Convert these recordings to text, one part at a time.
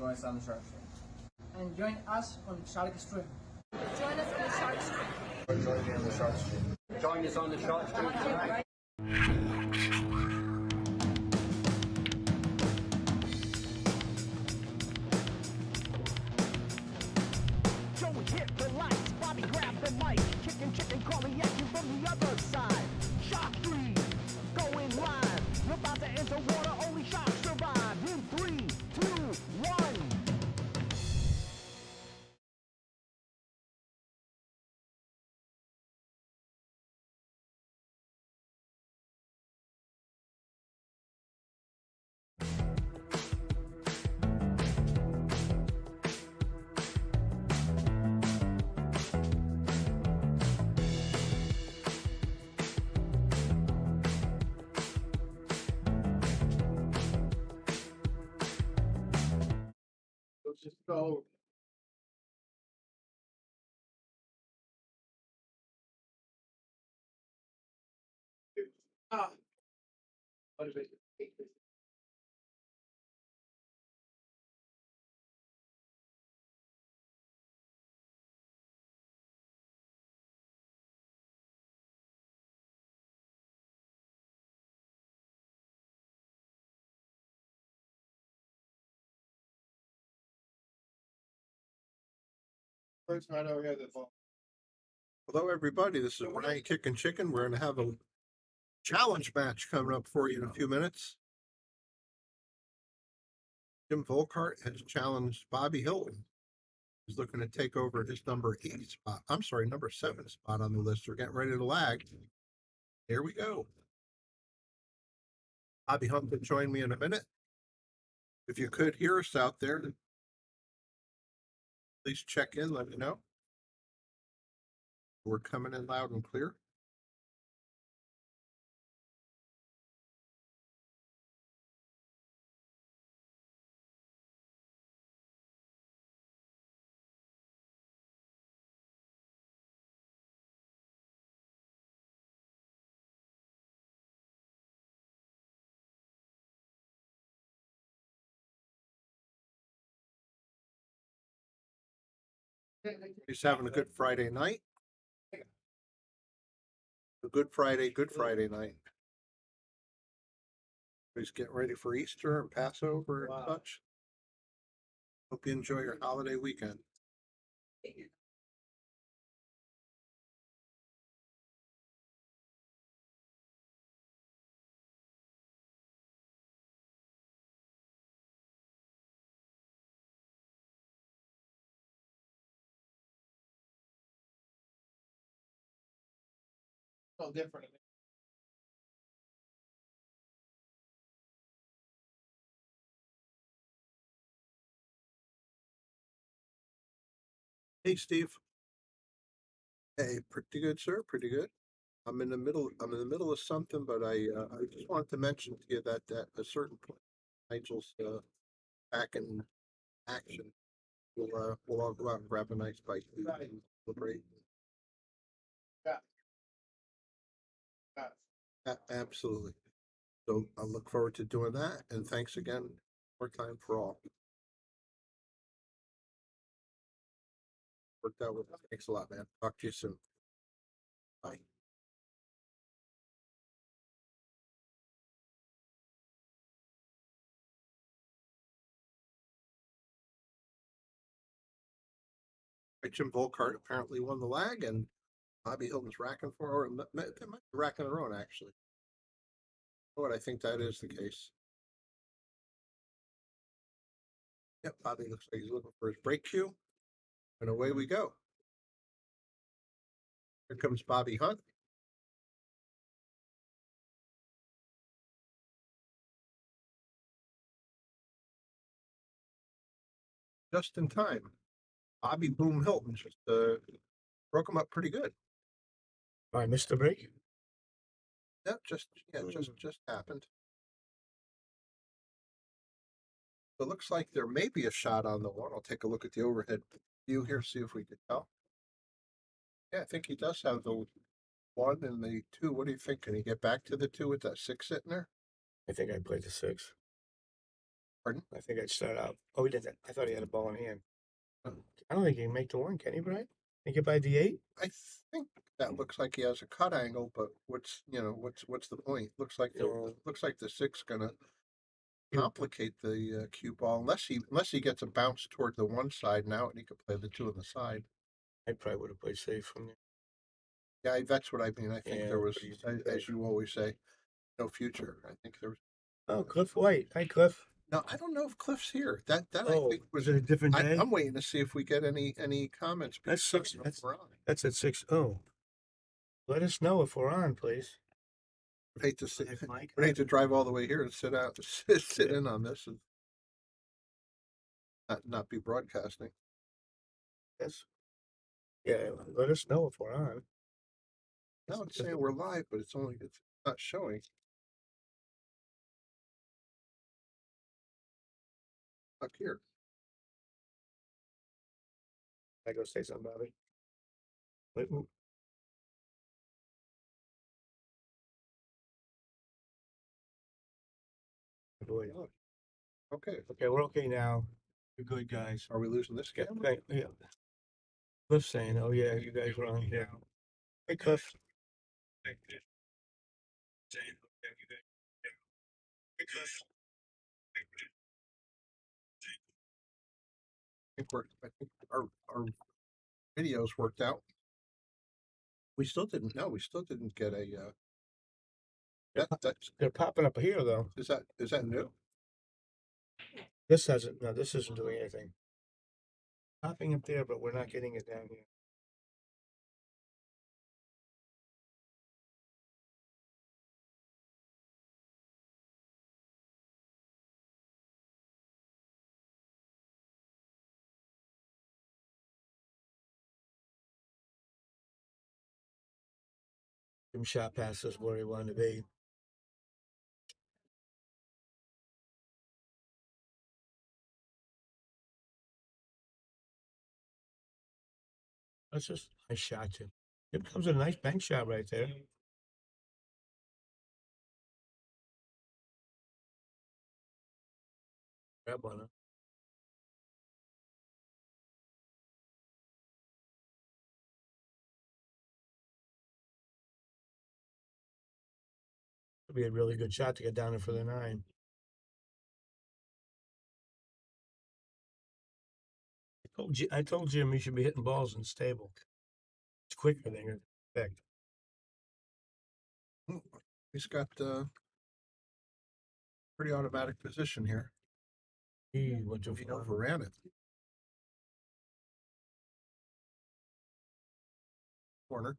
join us on the Shark Stream. And join us on Shark Stream. Join us on the Shark Stream. Join me on the Shark Stream. Join us on the Shark Stream tonight. Joey hit the lights, Bobby grabbed the mic. Chicken, calling at you from the other side. Shark Stream, going live. We're about to enter water, only sharks survive. In 3, 2, 1. Let's just go. What is it? First right over here, the phone. Hello, everybody. This is Ryan Kickin' Chicken. We're going to have a challenge match coming up for you in a few minutes. Jim Vollhardt has challenged Bobby Hilton. He's looking to take over his number 8 spot. I'm sorry, number 7 spot on the list. We're getting ready to lag. Here we go. Bobby Hunt will join me in a minute. If you could hear us out there, please check in, let me know. We're coming in loud and clear. He's having a good Friday night. A good Friday night. He's getting ready for Easter and Passover and such. Hope you enjoy your holiday weekend. So different. Hey, Steve. Hey, pretty good, sir. Pretty good. I'm in the middle of something, but I just wanted to mention to you that at a certain point, Nigel's back in action. We'll all go out and grab a nice bite to celebrate. Absolutely. So I look forward to doing that, and thanks again for time for all. Worked out with. Thanks a lot, man. Talk to you soon. Bye. Jim Vollhardt apparently won the lag, and Bobby Hilton's racking for, or they might be racking their own, actually. You know what, I think that is the case. Yep, Bobby looks like he's looking for his break cue, and away we go. Here comes Bobby Hunt. Just in time. Bobby Boom Hilton just broke him up pretty good. I missed a break. Yep, just happened. It looks like there may be a shot on the one. I'll take a look at the overhead view here, see if we can tell. Yeah, I think he does have the 1 and the 2. What do you think? Can he get back to the 2 with that 6 sitting there? I think I played the 6. Pardon? I think I'd start out. Oh, he did that. I thought he had a ball in hand. Oh. I don't think he can make the one, can he, Brian? Think it by D8? I think that looks like he has a cut angle, but what's the point? Looks like the six gonna complicate the cue ball unless he gets a bounce toward the one side now and he could play the two on the side. I probably would have played safe from there. Yeah, that's what I mean. I think Yeah, there was, but as you always say, no future. I think there was. Oh, Cliff White. Hi, Cliff. No, I don't know if Cliff's here. That Oh, I think was it a different day? I'm waiting to see if we get any comments. That's before six. we're on. That's at 6. Oh, let us know if we're on, please. I'd hate to sit. Hi, Mike. I'd hate to drive all the way here and sit out, sit in on this and not be broadcasting. Yes. Yeah, let us know if we're on. Now it's saying we're live, but it's not showing. Up here. I go say something, Bobby. Wait, ooh. Boy. Okay. Okay, we're okay now. You're good, guys. Are we losing this Yeah, camera? yeah. Cliff's saying, "Oh yeah, you guys are on here." Hey, Cliff. I think our videos worked out. We still didn't. No, we still didn't get a. They're popping up here though. Is that new? This hasn't. No, this isn't doing anything. Popping up there, but we're not getting it down here. Jim shot past us where he wanted to be. That's just a nice shot, Jim. It comes a nice bank shot right there. Grab one. Huh? It'd be a really good shot to get down there for the 9. I told Jim he should be hitting balls in the stable. It's quicker than you expect. He's got pretty automatic position here. He went too He far. overran it. Corner.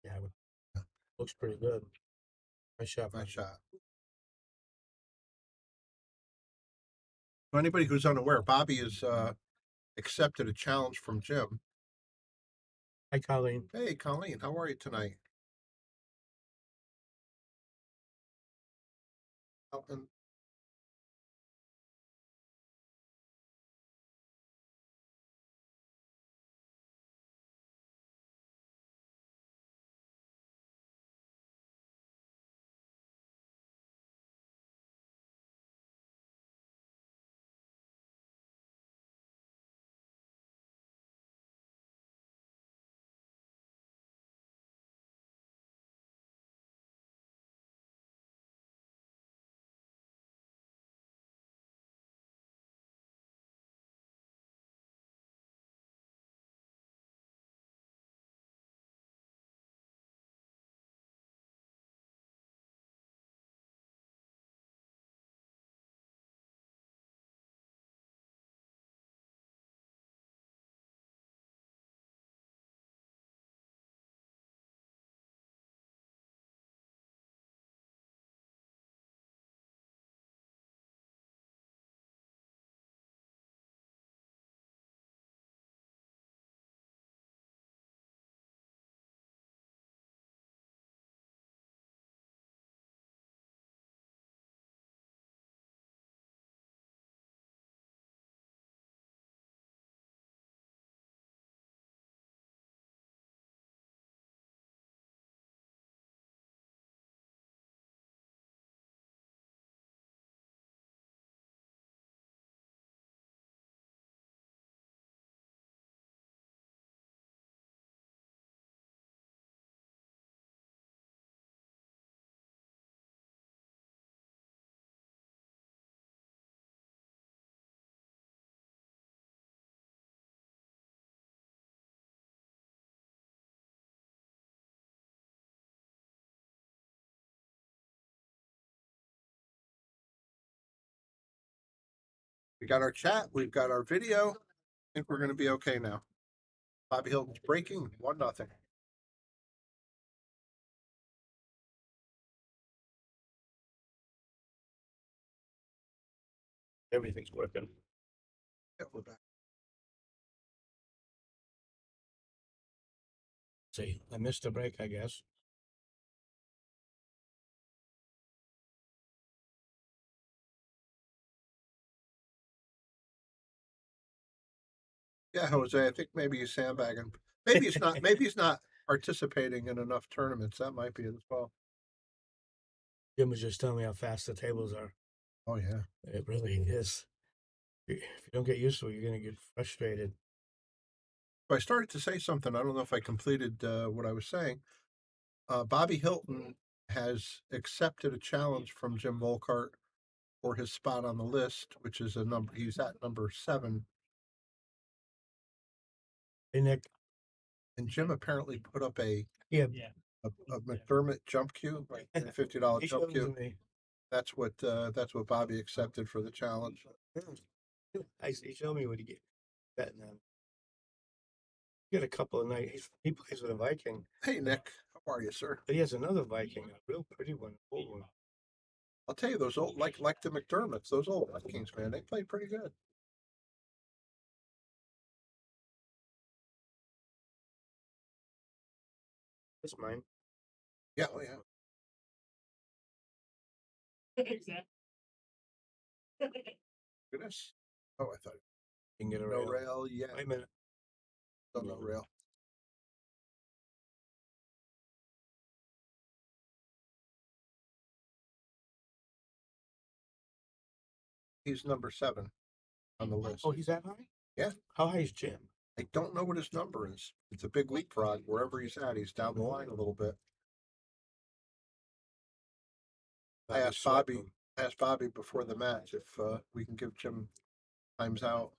Yeah, looks pretty good. Nice shot. Nice shot. For anybody who's unaware, Bobby has accepted a challenge from Jim. Hi, Colleen. Hey, Colleen, how are you tonight? And We got our chat. We've got our video. I think we're going to be okay now. Bobby Hilton's breaking 1-0. Everything's working. Yeah, we're back. See, I missed a break, I guess. Yeah, Jose, I think maybe he's sandbagging. Maybe he's not. Maybe he's not participating in enough tournaments. That might be it as well. Jim was just telling me how fast the tables are. Oh yeah. It really is. If you don't get used to it, you're going to get frustrated. I started to say something. I don't know if I completed what I was saying. Bobby Hilton has accepted a challenge from Jim Vollhardt for his spot on the list, which is a number. He's at number 7. Hey, Nick. And Jim apparently put up a McDermott jump cue, right? A $50 He jump showed it to cue. me. That's what Bobby accepted for the challenge. He showed me what he get betting on. He got a couple of nights. He plays with a Viking. Hey Nick, how are you, sir? But he has another Viking, a real pretty one, old one. I'll tell you, those old like the McDermotts, those old Vikings, man, they play pretty good. That's mine. Yeah, oh yeah. Exactly. Goodness. Oh, I thought You can get a no rail. rail. Yeah, Wait a minute. still no rail. He's number 7 on the list. Oh, he's that high? Yeah. How high is Jim? I don't know what his number is. It's a big leapfrog. Wherever he's at, he's down the line a little bit. I asked Bobby before the match if we can give Jim times out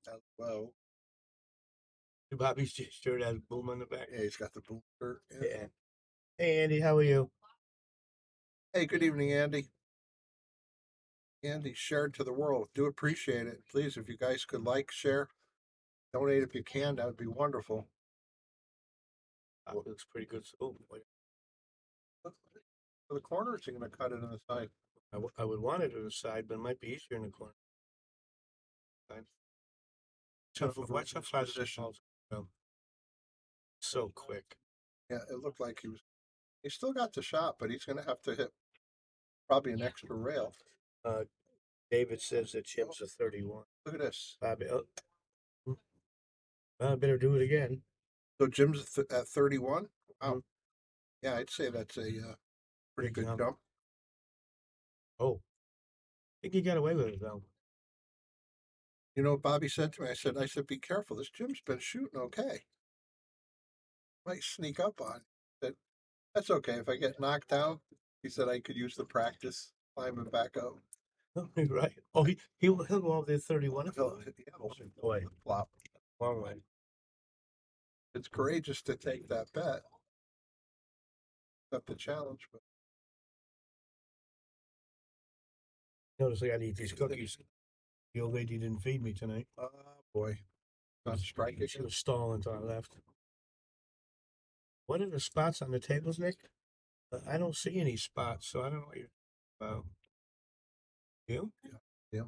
as well. Bobby's shirt has boom on the back. Yeah, he's got the boom shirt. Yeah. Hey, Andy, how are you? Hey, good evening, Andy. Andy, shared to the world. Do appreciate it. Please, if you guys could like, share, donate if you can, that would be wonderful. Looks pretty good. Oh, wait. For the corner, or is he going to cut it on the side? I would want it to the side, but it might be easier in the corner. Watch how far this ball's going. So quick. Yeah, it looked like he still got the shot, but he's going to have to hit probably an extra rail. David says that Jim's a 31. Look at this. Bobby, I better do it again. So Jim's at 31. Wow. Mm-hmm. Yeah, I'd say that's a pretty good jump. Oh, I think he got away with it though. You know what Bobby said to me? I said, be careful. This Jim's been shooting okay. Might sneak up on. He said, that's okay. If I get knocked down, he said I could use the practice climbing back up. Right. Oh, he'll go over there 31. Boy, flop. Long way. It's courageous to take that bet. Accept the challenge, but Notice I got to eat these cookies. The old lady didn't feed me tonight. boy, not striking. She was stalling to our left. What are the spots on the tables, Nick? I don't see any spots, so I don't know what you're about. You? Yeah.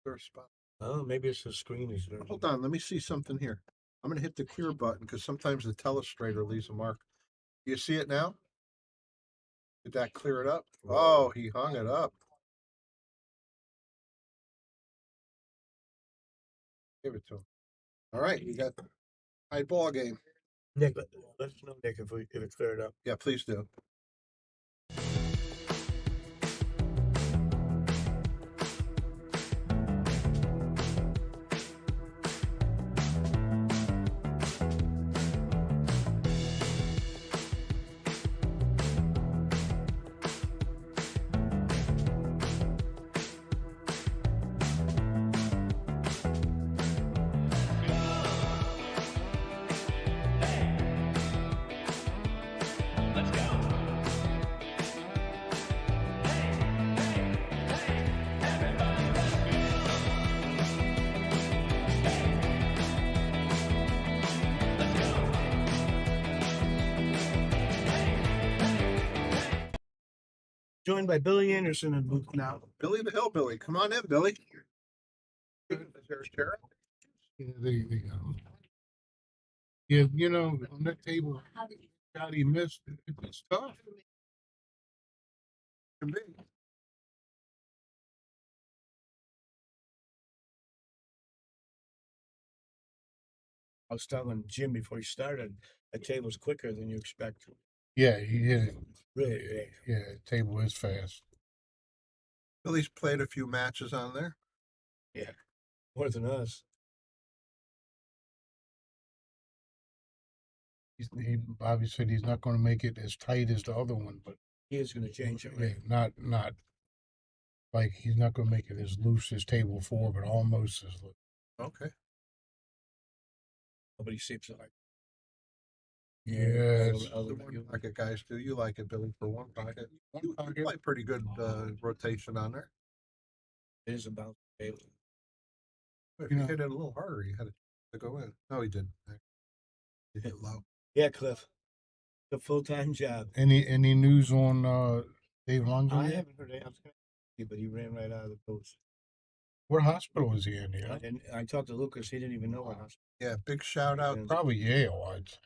There's a spot. Oh, maybe it's the screen is there. Hold on, let me see something here. I'm going to hit the clear button because sometimes the telestrator leaves a mark. You see it now? Did that clear it up? Oh, he hung it up. Give it to him. All right, you got high ball game. Nick, let us know, Nick, if it cleared up. Yeah, please do. Let's go. Joined by Billy Anderson in booth now. Billy the Hillbilly. Come on in, Billy. Is there a chair? Yeah, they go. Yeah, you know, on that table, shot he missed. It's tough. Can be. I was telling Jim before he started, that table's quicker than you expect. Yeah, he hit it. Really? Yeah, table is fast. Billy's played a few matches on there. Yeah. More than us. Bobby said he's not going to make it as tight as the other one, but He is going to change it, yeah, right? not like he's not going to make it as loose as table 4, but almost as loose. Okay. Nobody seems like. Yes. Other The than one you. pocket guys do. You like it, Billy, for one pocket. You pocket. play pretty good rotation on there. It is about table. If You you know- hit it a little harder, you had to go in. No, he didn't. He hit low. Yeah, Cliff. It's a full-time job. Any news on Dave Longo? I yet? haven't heard anything, but he ran right out of the booth. What hospital is he in? Yeah, And I talked to Lucas. He didn't even know what hospital. Yeah, big shout out. probably Yale. I'd say.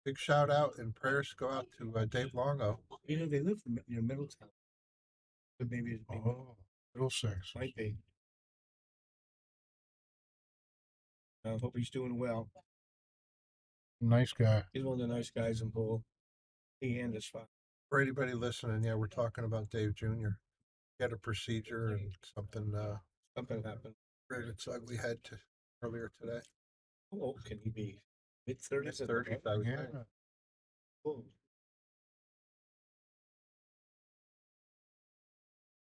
Big shout out and prayers go out to Dave Longo. You know, they live near Middletown. But maybe it's Oh, Middlesex. might be. I hope he's doing well. Nice guy. He's one of the nice guys in Bull. He and his father. For anybody listening, yeah, we're talking about Dave Jr. He had a procedure and something Something happened. reared its ugly head earlier today. How old can he be? Mid-30s? Mid-30s, I would Yeah. think. Oh,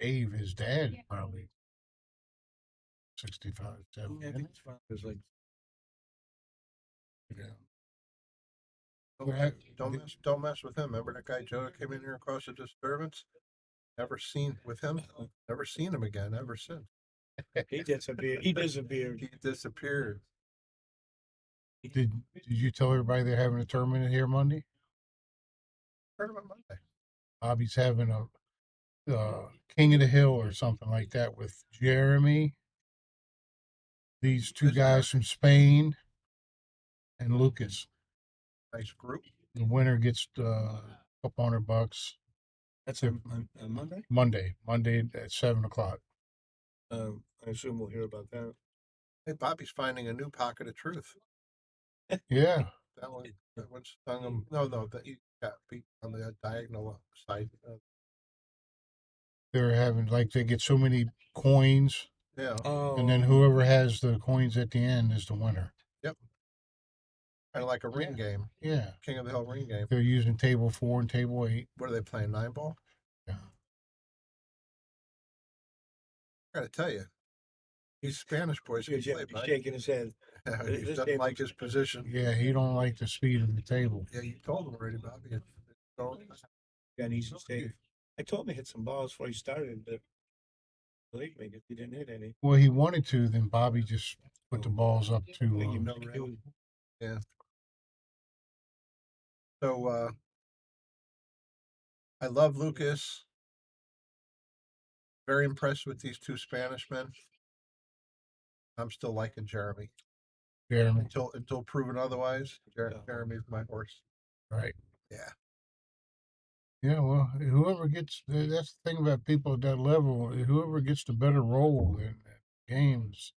Dave, his dad, probably 65, 70. yeah, I think his father was like, Yeah. Don't mess with him. Remember that guy Joe that came in here and caused a disturbance? Never seen with him. Never seen him again ever since. he disappeared. He disappeared. He disappeared. Did you tell everybody they're having a tournament here Monday? Heard about Monday. Bobby's having a King of the Hill or something like that with Jeremy, these two Is there? guys from Spain, and Lucas. Nice group. The winner gets a couple $100. That's on Monday? Monday at 7:00. I assume we'll hear about that. Hey, Bobby's finding a new pocket of truth. Yeah, That one stung him. No, that he got beat on the diagonal side. they're having they get so many coins, Yeah, Oh, and then whoever has the coins at the end is the winner. kind of like a ring game, Yeah, King of the Hill ring game. they're using table 4 and table 8. What are they playing? 9-ball? Yeah. I gotta tell you, these Spanish boys can He's play, bud. shaking his head. He This doesn't game like was- his position. Yeah, he don't like the speed of the table. Yeah, you told him already, Bobby. Don't- Got an easy stake. I told him to hit some balls before he started, but believe me, he didn't hit any. Well, he wanted to, then Bobby just put the balls up I think he to. know he was- So I love Lucas. Very impressed with these two Spanish men. I'm still liking Jeremy Jeremy, until proven otherwise. Yeah. Jeremy's my horse. right? Yeah. Yeah, well, whoever gets that's the thing about people at that level. Whoever gets the better role in games.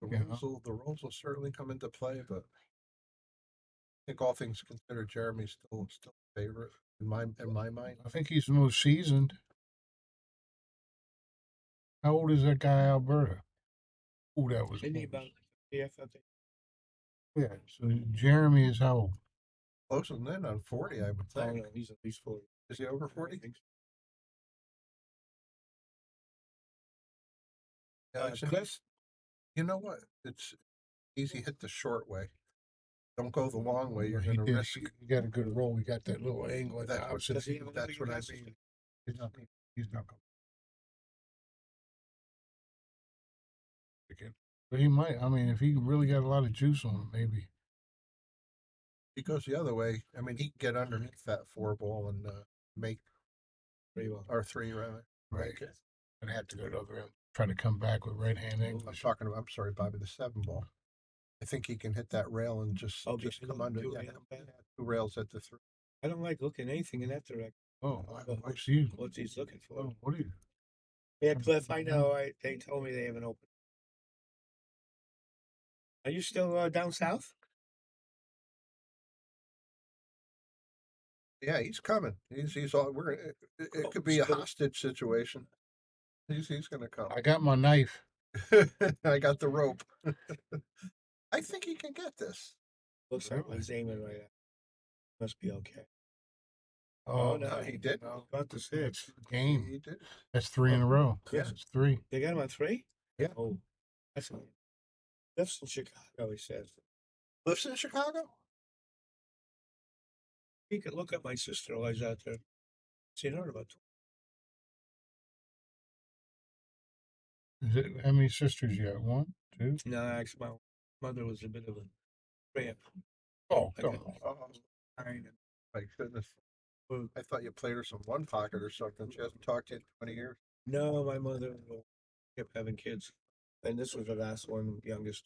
The Yeah. roles will certainly come into play, but I think all things considered, Jeremy's still a favorite in my mind. I think he's the most seasoned. How old is that guy, Alberta? Oh, that was Isn't he close. about yeah, I think. Yeah. So Jeremy is how old? Closer than that, on 40, I would Oh, think. no, he's at least 40. Is he over 40? Yeah, Cliff? you know what? It's easy hit the short way. Don't go the long way. You're He going to did. risk. He got a good roll. He got that little angle at the That's what- opposite. Does he have That's what I license? mean. He's not. He's not going. But he might. I mean, if he really got a lot of juice on him, maybe. He goes the other way. I mean, he can get underneath that 4 ball and make R3 rather. Right. I'd have to go to the other end. Try to come back with right hand English. I'm sorry, Bobby, the 7 ball. I think he can hit that rail and just come under. two Yeah, rails back? 2 rails at the 3. I don't like looking anything in that direction. Oh, I see. What he's looking for. Oh, what are you? Yeah, Cliff, I know. They told me they haven't opened. Are you still down south? Yeah, he's coming. He's all. It could be a hostage situation. He's going to come. I got my knife. I got the rope. I think he can get this. Looks like he's aiming right at. Must be okay. Oh, no, he didn't. Got the 6. Game. He did. That's 3 in a row. Yeah. It's 3. They got him on 3? Yeah. Oh, that's nice. Cliff's in Chicago, he says. Lives in Chicago? He could look up my sister-in-law's out there. Seen her about Is it, how many sisters you got? 1, 2? No, actually, my mother was a bit of a tramp. Oh, I come got- on. My goodness. Well, I thought you played her some One Pocket or something. She hasn't talked to you in 20 years. no, my mother kept having kids. And this was the last one, youngest.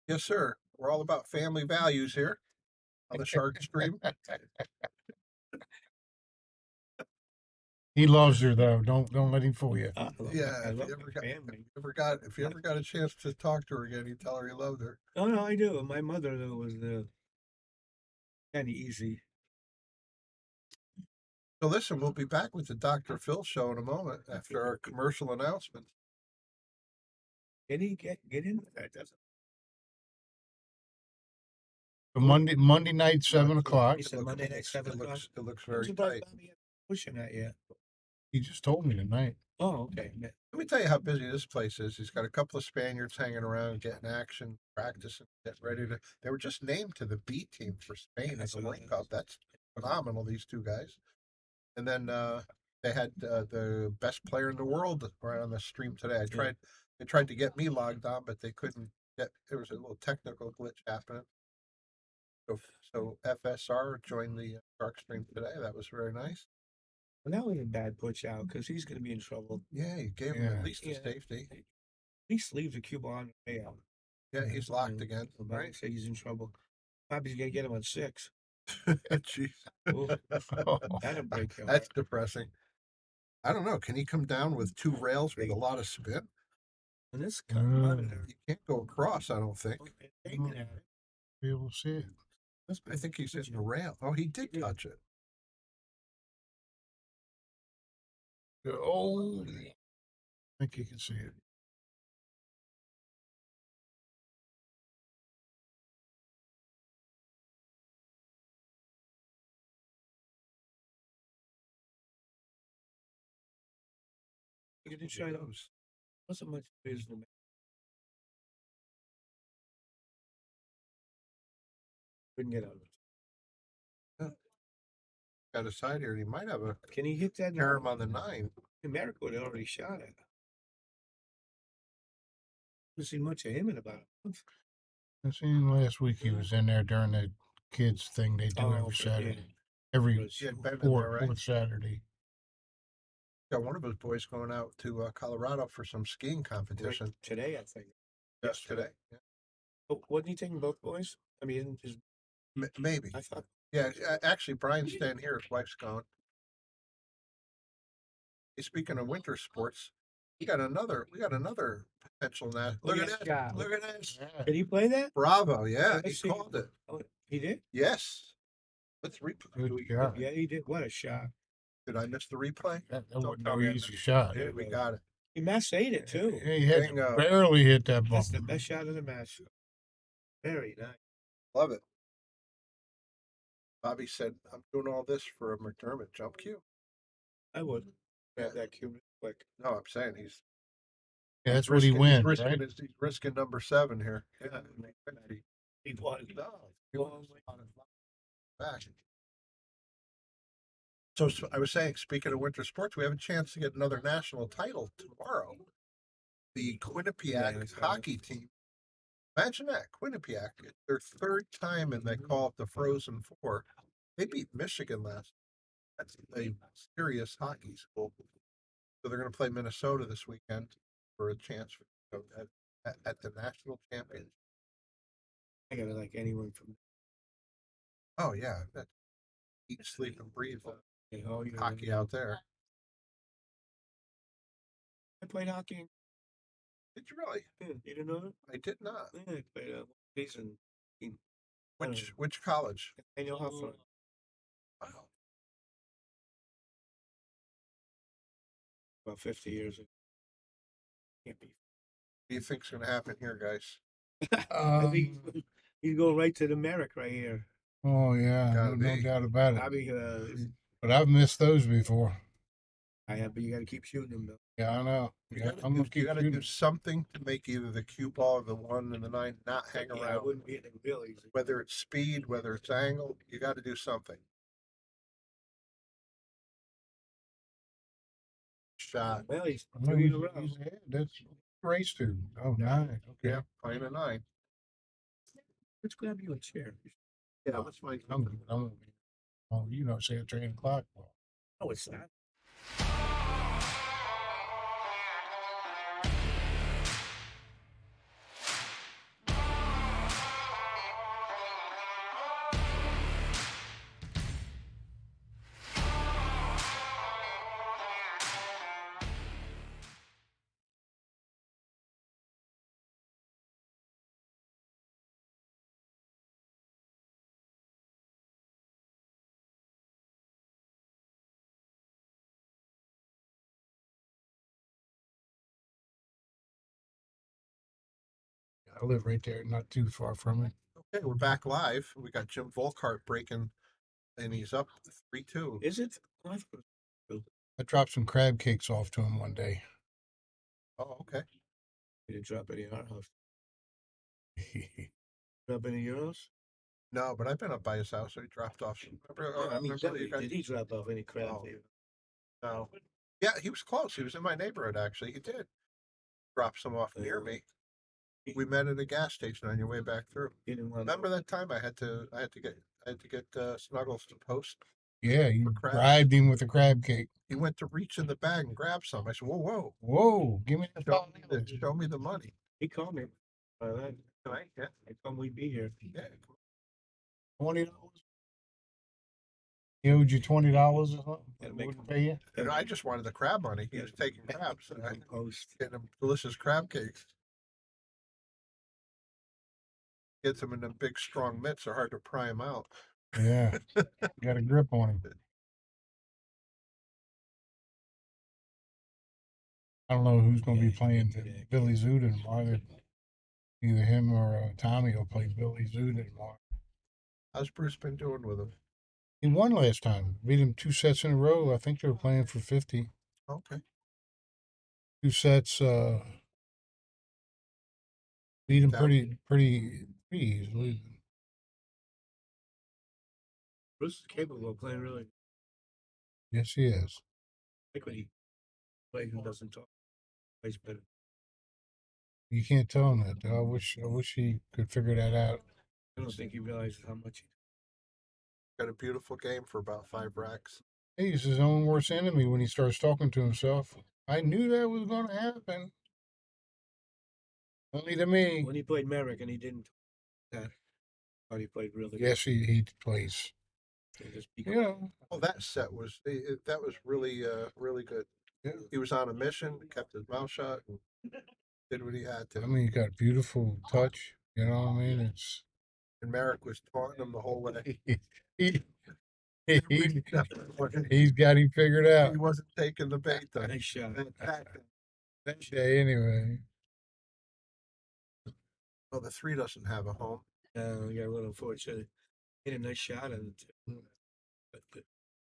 Yes, sir. We're all about family values here on the Shark Stream. He loves her though. Don't let him fool you. Yeah, I if love you ever my got- family. If you ever got a chance to talk to her again, you tell her you loved her. Oh, no, I do. My mother, though, was kind of easy. So listen, we'll be back with the Dr. Phil show in a moment after our commercial announcement. Can he get in? That doesn't. The Monday night, 7 o'clock. He said Monday night, 7 o'clock. It looks I'm very surprised tight. Bobby hasn't pushing that yet. He just told me tonight. Oh, okay. Yeah. Let me tell you how busy this place is. He's got a couple of Spaniards hanging around, getting action, practicing, getting ready to. They were just named to the B team for Spain That's at the what World it Cup. is. That's phenomenal. These two guys. And then they had the best player in the world right on the stream today. They tried to get me logged on, but they couldn't get. There was a little technical glitch happening. So FSR joined the Shark Stream today. That was very nice. Well, that was a bad push out because he's going to be in trouble. Yeah, you gave him at least a safety. At least leave the Cuba on the way out. Yeah, he's locked again. So Bobby said he's in trouble. Bobby's going to get him on 6. Jeez. Ooh, that'll break your That's heart. depressing. I don't know. Can he come down with 2 rails with a lot of spin? And this coming out of there. You can't go across, I don't think. Aiming at it. Be able to see it. Must be I think he's hitting the rail. Oh, he did touch it. Oh, I think you can see it. You didn't show those. Wasn't much business. Couldn't get out of it. Got a side here. He might have a Can he hit that? carom on the 9. America would have already shot it. Haven't seen much of him in about a month. I seen last week he was in there during the kids thing they do Oh, every okay, Saturday. yeah. Every He had been in there, right? fourth Saturday. Got one of his boys going out to Colorado for some skiing competition. Right today, I think. Yes, today. Yeah. Oh, wasn't he taking both boys? I mean, his, Maybe. I thought. Yeah, actually, Brian's staying here. His wife's gone. Hey, speaking of winter sports, we got another potential now. Look at at that. that. Look at this. Did he play that? Bravo. Yeah, he Let's see. called it. Oh, he did? Yes. Let's replay. Good job. Yeah, he did. What a shot. Did I miss the replay? That Don't wasn't tell no me I easy missed shot. There We got it. He mass ate it, too. He had to Bingo. barely hit that ball. That's the best shot of the match. Very nice. Love it. Bobby said, I'm doing all this for a McDermott jump cue. I would have that cube quick. No, I'm saying he's Yeah, that's what he wins, risking, right? he's risking number 7 here. Yeah. He- He won. he won back. So I was saying, speaking of winter sports, we have a chance to get another national title tomorrow. The Quinnipiac hockey team. Imagine that, Quinnipiac. It's their 3rd time, and they call it the Frozen Four. They beat Michigan last. That's a serious hockey school. So they're going to play Minnesota this weekend for a chance at the national championship. I gotta like anyone from Oh yeah, that eat, sleep, and breathe yeah, hockey out there. I played hockey. Did you really? Yeah, you didn't know that? I did not. Yeah, I played season. Which college? I know how fun. Wow. About 50 years ago. Can't be. What do you think's going to happen here, guys? I think he's going right to the Merrick right here. Oh yeah, Gotta no be. doubt about it. I mean, But I've missed those before. I have, but you got to keep shooting them though. Yeah, I know. You Yeah, gotta I'm do, gonna you keep gotta shooting. do something to make either the cue ball or the 1 and the 9 not hang Yeah, around. I wouldn't be hitting real easy. Whether it's speed, whether it's angle, you got to do something. Shot. Well, he's No, 2 in a row. he's ahead. That's race 2. Oh, 9. Okay. Yeah, playing a 9. Let's grab you a chair. Yeah, let's find I'm good. Oh, you know, say a train clock. Well, No, it's not. I live right there, not too far from it. Okay, we're back live. We got Jim Vollhardt breaking, and he's up 3-2. Is it? I I dropped some crab cakes off to him one day. Oh, okay. didn't drop any in our house. Drop any in your house? No, but I've been up by his house, so he dropped off some. I mean, remember you got- did he drop off any crab? Oh. No. Yeah, he was close. He was in my neighborhood, actually. He did drop some off near me. We met at a gas station on your way back through. He didn't want Remember that time I had to get Snuggles to post? Yeah, you For crabs. bribed him with a crab cake. He went to reach in the bag and grab some. I said, "Whoa, Whoa, give me the show me the money." He called me. Tonight, yeah, I told him we'd be here. yeah. $20. He owed you $20 or something. Gotta make Wouldn't pay you. And I just wanted the crab money. He was taking crabs, and I Post. getting him delicious crab cakes. Gets them in them big, strong mitts. Are hard to pry them out. Yeah, got a grip on him. I don't know who's going to be playing Billy Zuda tomorrow. Either him or Tommy will play Billy Zuda tomorrow. How's Bruce been doing with him? He won last time. Beat him 2 sets in a row. I think they were playing for 50. Okay. 2 sets. Beat him pretty easily. Bruce is capable of playing really. Yes, he is. Like when he plays and doesn't talk. Plays better. You can't tell him that, though. I wish he could figure that out. I don't think he realizes how much Got a beautiful game for about 5 racks. He's his own worst enemy when he starts talking to himself. I knew that was going to happen. Only to me. when he played Merrick and he didn't. That thought he played really Yes, he plays. good. Just be Yeah. Oh, that set was that was really really good. Yeah. He was on a mission, kept his mouth shut, and did what he had to. I mean, he got beautiful touch. You know what I mean? It's And Merrick was taunting him the whole way. he, he's got him figured out. He wasn't taking the bait though. nice shot. That day anyway. Well, the 3 doesn't have a home. We got a little unfortunate. Hit a nice shot at it. But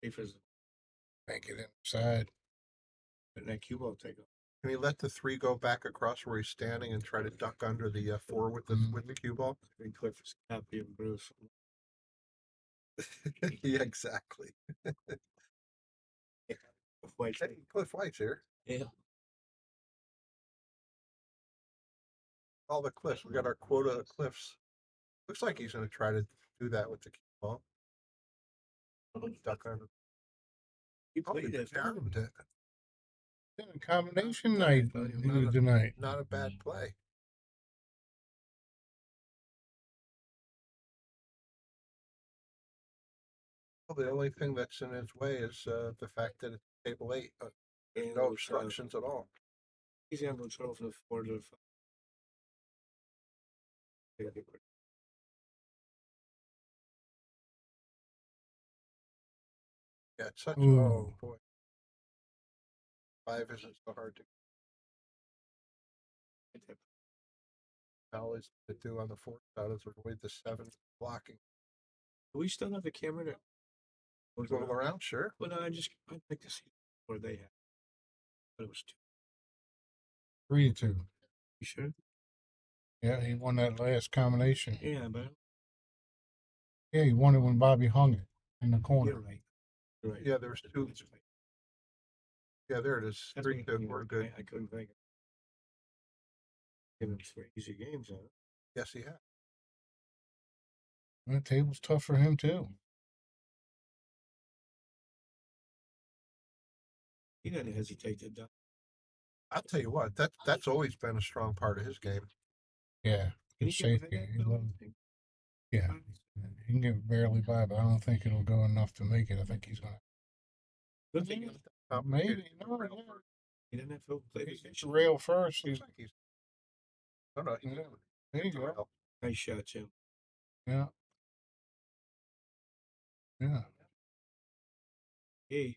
if it's Make it inside. that cue ball take off. Can he let the 3 go back across where he's standing and try to duck under the 4 with the cue ball? I mean, Cliff is happy and Bruce. Yeah, exactly. White. Hey, Cliff White's here. Yeah. All the Cliffs. We got our quota of Cliffs. Looks like he's going to try to do that with the cue ball. Stuck on. He played it. Darned it. Combination night tonight. Not a bad play. Well, the only thing that's in his way is the fact that it's table 8. No obstructions at all. He's having trouble from the 4 to the 5. Yeah, it's such. Ooh. Oh boy. 5 isn't so hard to. All is to do on the 4th out is avoid the 7 blocking. Do we still have the camera that goes Go around, sure. Well, no, I'd like to see where they have. But it was 2. 3-2. You sure? Yeah, he won that last combination. Yeah, but Yeah, he won it when Bobby hung it in the corner. you're right. You're right. Yeah, there's 2. Yeah, there it is. That's 3-2. We're good. I couldn't think of it. Give him 3 easy games on it. Yes, he has. The table's tough for him too. He didn't hesitate to die. I'll tell you what. That's always been a strong part of his game. Yeah, Can it's he safe get game. that? Yeah, he can get barely by, but I don't think it'll go enough to make it. I think he's gonna. Good thing Maybe no. Yeah. he didn't have to play He's this. rail first. Looks like he's. No, he's Yeah. There you go. Nice shot, Jim. Yeah. Yeah. Hey.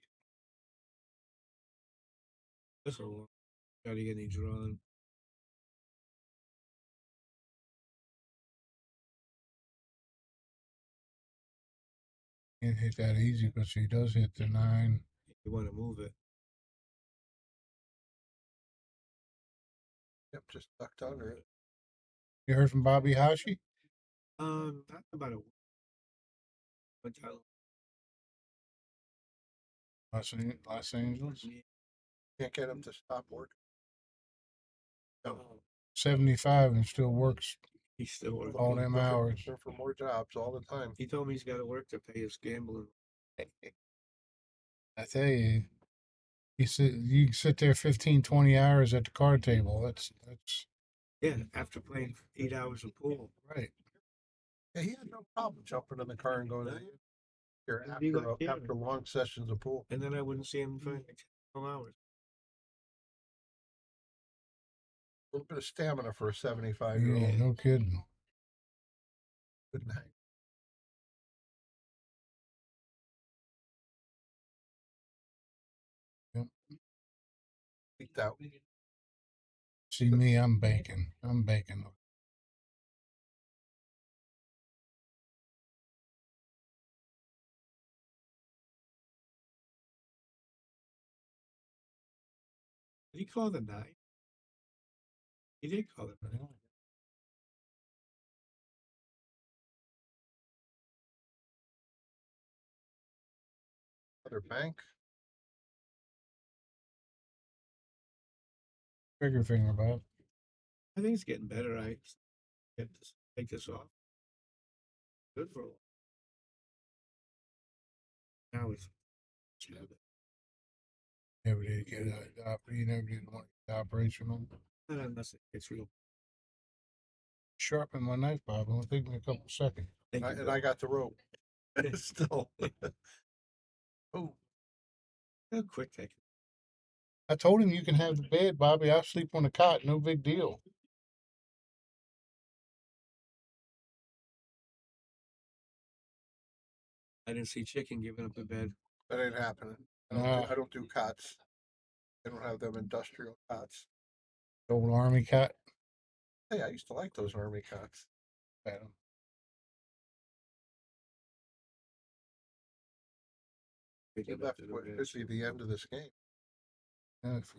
That's a long. Gotta get any drawn. Can't hit that easy, but he does hit the 9. You want to move it. Yep, just ducked under it. You heard from Bobby Hashi? Not about a. But Los Angeles. Can't get him to stop work. No. 75 and still works He's still working. all them hours. Looking for more jobs all the time. He told me he's got to work to pay his gambling. I tell you, you sit there 15, 20 hours at the card table. That's Yeah, after playing 8 hours of pool. right. Yeah, he had no problem jumping in the car and going here It'd be like him. after long sessions of pool. And then I wouldn't see him for like 12 hours. A little bit of stamina for a 75-year-old. Yeah, no kidding. Good night. Yep. Leaked out. See me, I'm banking. Did he call the 9? He did call it 9. Another bank. Bigger thing about. I think it's getting better. I get to take this off. Good for a while. Now it's Never did get you never did want to get operational. not unless it's real. Sharpen my knife, Bob. It'll take me a couple seconds. And I got the rope. Still. Oh, How quick they can. I told him you can have the bed, Bobby. I'll sleep on the cot. No big deal. I didn't see Chicken giving up the bed. that ain't happening. I don't do cots. I don't have them industrial cots. Old army cot. Hey, I used to like those army cots. They left basically the end of this game. If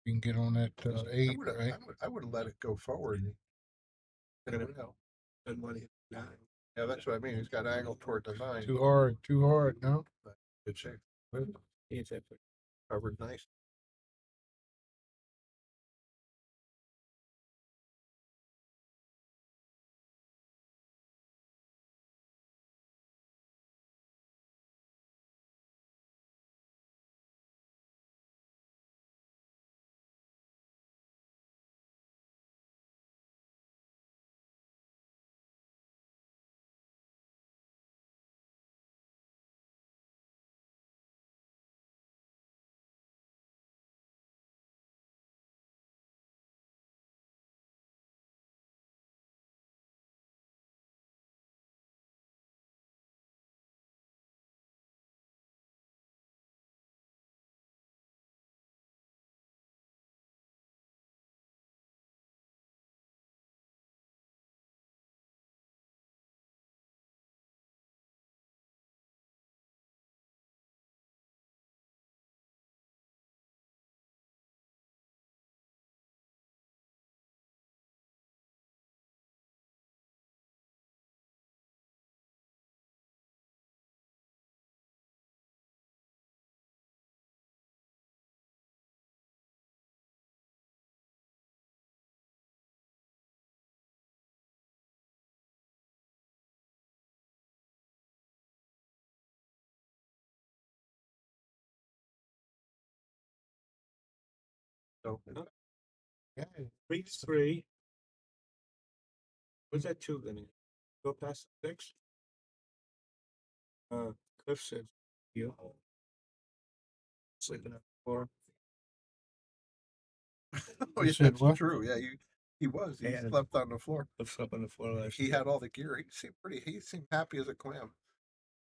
you can get on that 8, right? I would have let it go forward. Good money. 9. Yeah, that's what I mean. He's got angled toward the 9. Too hard, no? Good shape. It's epic. Covered nice. So Yeah, 3-3. What's that 2 gonna go past the 6? Cliff said you sleeping on the floor. oh, You yeah, said that's what? true. Yeah, he was. He Yeah. slept on the floor. Cliff slept on the floor last He night. had all the gear. He seemed happy as a clam.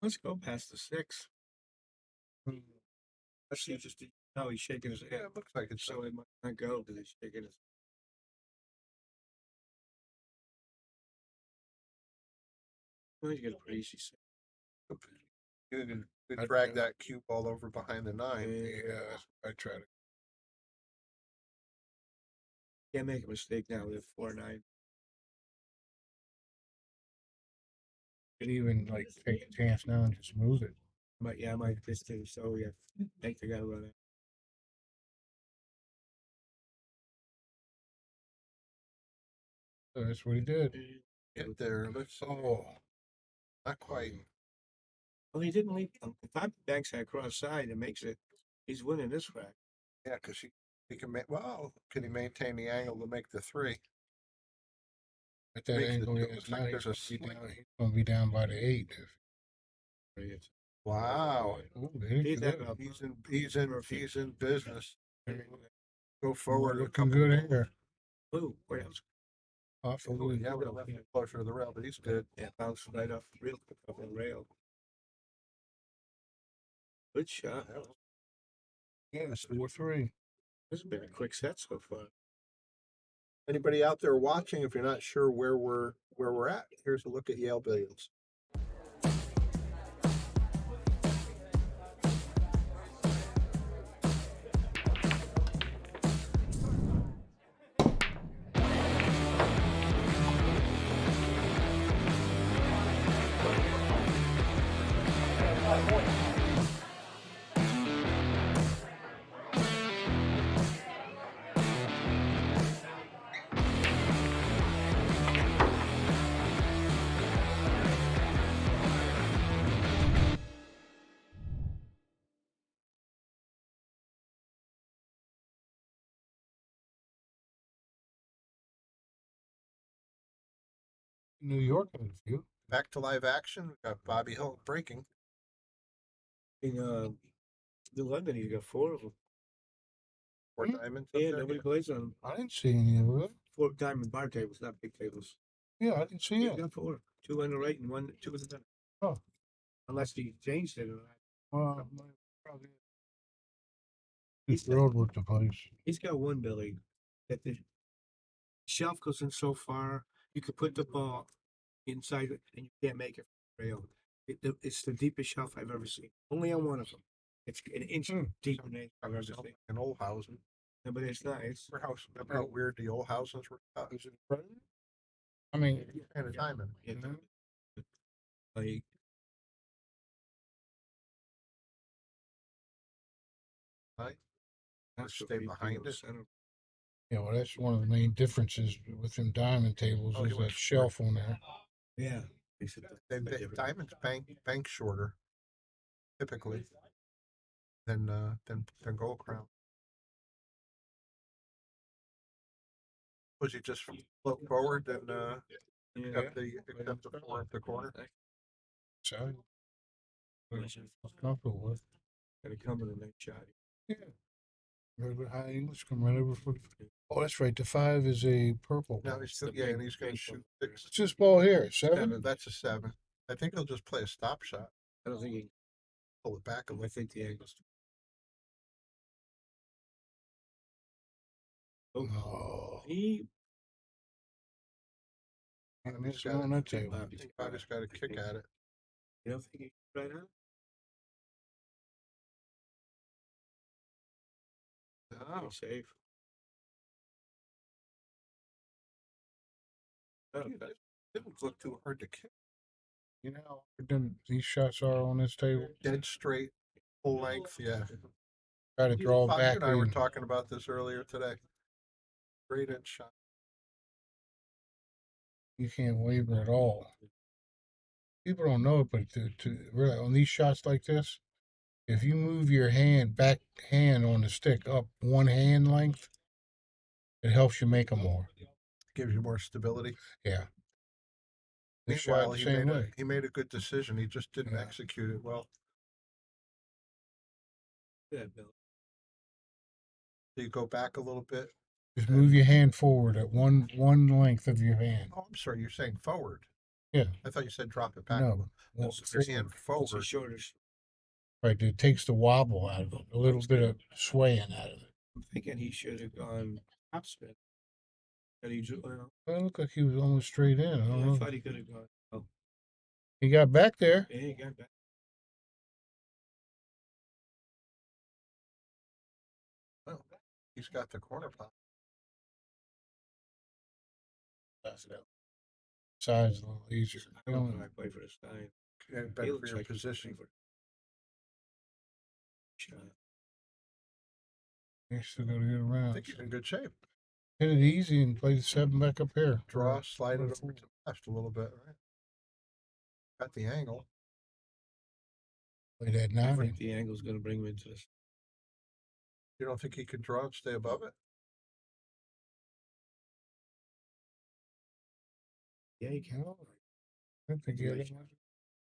Let's go past the 6. I see just now he's shaking his Yeah, head. it looks like it's So it might not go because he's shaking his. Well, you get a pretty easy set. you can I'd drag go. that cue ball over behind the 9. Yeah, that's what I try to. Can't make a mistake now with 4-9. Could even like take a chance now and just move it. I might just do so. Yeah, make the guy run it. So that's what he did. Get there. Let's. Oh, Not quite. Well, he didn't leave. If I banks that cross side and makes it, he's winning this rack. Yeah, because he can make. Well, can he maintain the angle to make the 3? at that Makes it angle he look is like now, there's he's a gonna be swing. down. He's gonna be down by the 8. Wow. Oh, very He's good. that He's in business. Go We're forward a looking couple. good here. Ooh, where else? Off the Oh, wood. yeah, we're left closer to the rail, but he's good. Yeah, bounced right off real quick off the rail. Good shot. Yeah, it's 4-3. This has been a quick set so far. Anybody out there watching, if you're not sure where we're at, here's a look at Yale Billions. New York had a few. Back to live action. We've got Bobby Hill breaking. In the London, he's got 4 of them. 4 Hmm? diamonds. Up Yeah, there. nobody plays on them. I didn't see any of it. 4 diamond bar tables, not big tables. Yeah, I didn't see He's it. got 4. 2 on the right and 2 on the left. Oh. Unless he changed it. Well, probably. He's He's thrilled with the place. He's got one, Billy, that the shelf goes in so far, you could put the ball inside it and you can't make it from the rail. It's the deepest shelf I've ever seen. Only on one of them. It's an inch deeper than I've ever seen. An old housing. No, but it's not. It's Remember how weird the old houses were? Is it president? I mean, And a diamond. yeah, Mhm. like Right? that's what Stay we behind do. it. yeah, well, that's one of the main differences with them diamond tables Oh, is you were that shelf on there. Yeah. They said Diamonds bank shorter, typically, than gold crown. Was he just float forward and accept the 4 at the corner? So, I was comfortable with. Gotta come in a nice shot. Yeah. Right with high English, come right over for. Oh, that's right. The 5 is a purple. Now ball. he's and he's going to shoot 6. What's this ball here? 7? That's a 7. I think he'll just play a stop shot, I don't think he. pull it back a I little. think the angles. Oh, He. and Bobby's it's got on a- that table. Bobby's got a kick at it. You don't think he can try that? Oh, He's safe. it didn't look too hard to kick. You know how hard these shots are on this table? Dead straight, full length. Yeah. Try to draw Bobby back. and I were and- talking about this earlier today. Great end shot. You can't waver at all. People don't know it, but to really on these shots like this, if you move your back hand on the stick up 1 hand length, It helps you make them more. Gives you more stability. Yeah. This Meanwhile, shot the same way. he made a good decision. He just didn't Yeah. execute it well. Yeah, Bill. So you go back a little bit. Just move your hand forward at one length of your hand. Oh, I'm sorry. You're saying forward. Yeah. I thought you said drop it back. No. Well, Once your hand It's a forward. shorter. Right. It takes the wobble out of it. A little bit of swaying out of it. I'm thinking he should have gone top spin. And he drew. Well, it looked like he was almost straight in. I don't I know. thought he could have gone. Oh, He got back there. yeah, he got back. Oh, he's got the corner pop. Size a little easier. I don't know. I play for the Stein. Yeah, He better for looks your like he's position. playing for- Shot. He still got to get I around. think he's in good shape. Hit it easy and play the 7 back up here. Draw, slide it over to the left a little bit, right? Got the angle. Play that I 9. think the angle's going to bring him into this. You don't think he could draw and stay above it? Yeah, he can. I think he had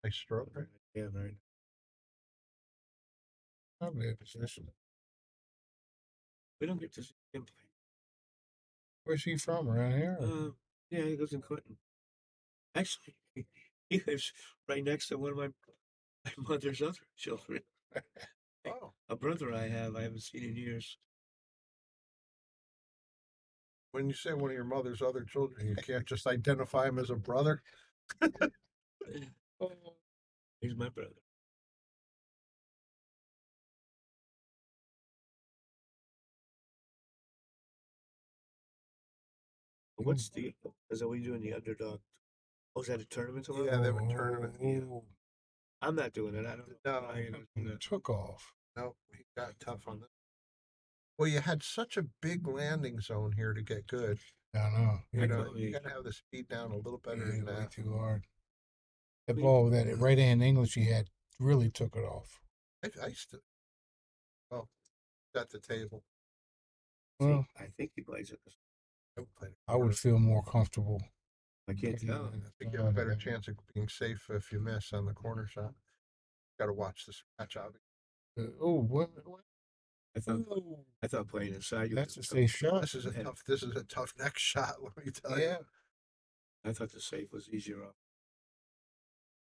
Nice stroke, right? Yeah, very. a bad position. We don't get to see him play. Where's he from? Around here? Yeah, he lives in Clinton. Actually, he lives right next to one of my mother's other children. Oh, A brother I haven't seen in years. when you say one of your mother's other children, you can't just identify him as a brother. He's my brother. What's the? Is that what you do in the underdog? Oh, is that a tournament tomorrow? Yeah, they have a tournament. Yeah. Oh, I'm not doing it. I don't know. No, I ain't doing it. took off. No, he got tough on that. Well, you had such a big landing zone here to get good. I know. You know, totally- you got to have the speed down a little better Yeah, than way that. too hard. That ball, that right hand English he had, really took it off. I used to. Well, at the table. Well, I think he plays it. I would feel more comfortable. I can't tell. I think you have a better chance of being safe if you miss on the corner shot. Got to watch the scratch out. Oh, what? I thought playing inside. That's a safe shot. This is a tough next shot. Let me tell you. Yeah. I thought the safe was easier off.